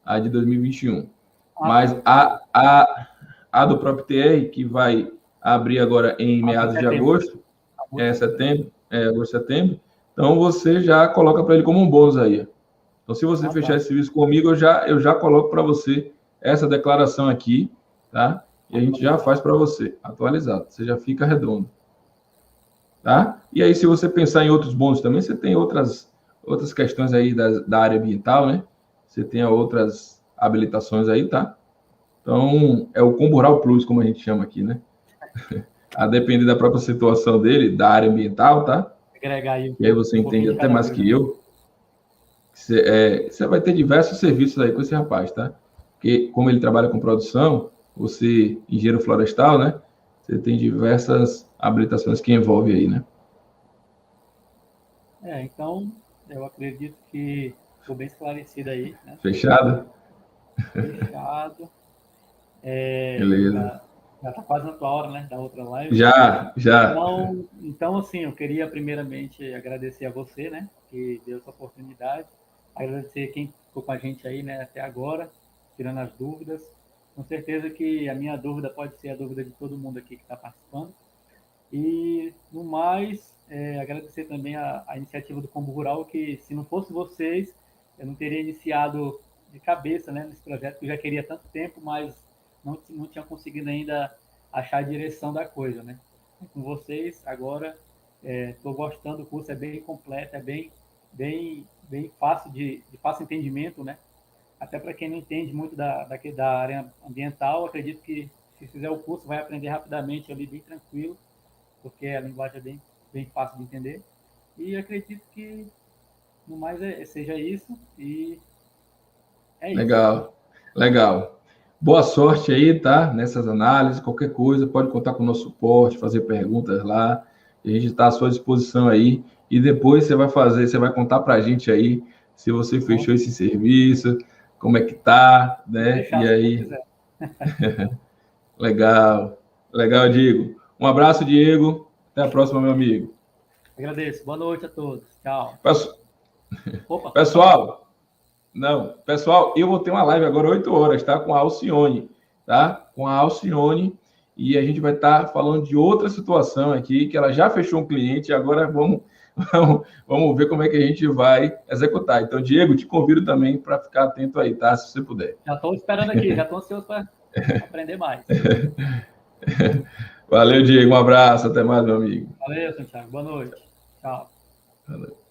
a de 2021. Mas a do próprio TR, que vai abrir agora em meados de agosto, setembro, então você já coloca para ele como um bônus aí. Então, se você fechar esse serviço comigo, eu já coloco para você essa declaração aqui, tá? E a gente já faz para você, atualizado. Você já fica redondo. Tá? E aí, se você pensar em outros bônus também, você tem outras questões aí da área ambiental, né? Você tem outras habilitações aí, tá? Então, é o Combural Plus, como a gente chama aqui, né? A depender da própria situação dele, da área ambiental, tá? Agregar aí. E aí você entende até mais que eu. Você vai ter diversos serviços aí com esse rapaz, tá? Porque, como ele trabalha com produção, você, engenheiro florestal, né? Você tem diversas habilitações que envolve aí, né? Então, eu acredito que ficou bem esclarecido aí, né? Fechado? Fechado. Beleza. Já tá quase na tua hora, né? Da outra live. Já. Então, assim, eu queria primeiramente agradecer a você, né? Que deu essa oportunidade. Agradecer quem ficou com a gente aí, né? Até agora, tirando as dúvidas. Com certeza que a minha dúvida pode ser a dúvida de todo mundo aqui que está participando. E, no mais, agradecer também a iniciativa do Combo Rural, que se não fosse vocês, eu não teria iniciado de cabeça, né, nesse projeto, que eu já queria há tanto tempo, mas não tinha conseguido ainda achar a direção da coisa, né? Com vocês, agora, estou gostando do curso, é bem completo, é bem fácil de fácil entendimento, né? Até para quem não entende muito da área ambiental, acredito que se fizer o curso vai aprender rapidamente ali, bem tranquilo, porque a linguagem é bem fácil de entender. E acredito que, no mais, seja isso. E é isso. Legal. Boa sorte aí, tá? Nessas análises, qualquer coisa, pode contar com o nosso suporte, fazer perguntas lá. A gente está à sua disposição aí. E depois você vai contar para a gente aí se você fechou esse serviço, como é que tá, né? E aí. Legal, Diego. Um abraço, Diego. Até a próxima, meu amigo. Agradeço. Boa noite a todos. Tchau. Opa. Pessoal, eu vou ter uma live agora 8 horas, tá? Com a Alcione, tá? Com a Alcione, e a gente vai estar falando de outra situação aqui, que ela já fechou um cliente, e agora vamos ver como é que a gente vai executar. Então, Diego, te convido também para ficar atento aí, tá? Se você puder. Já estou esperando aqui, já estou ansioso para aprender mais. Valeu, Diego. Um abraço. Até mais, meu amigo. Valeu, Santiago. Boa noite. Tchau. Valeu.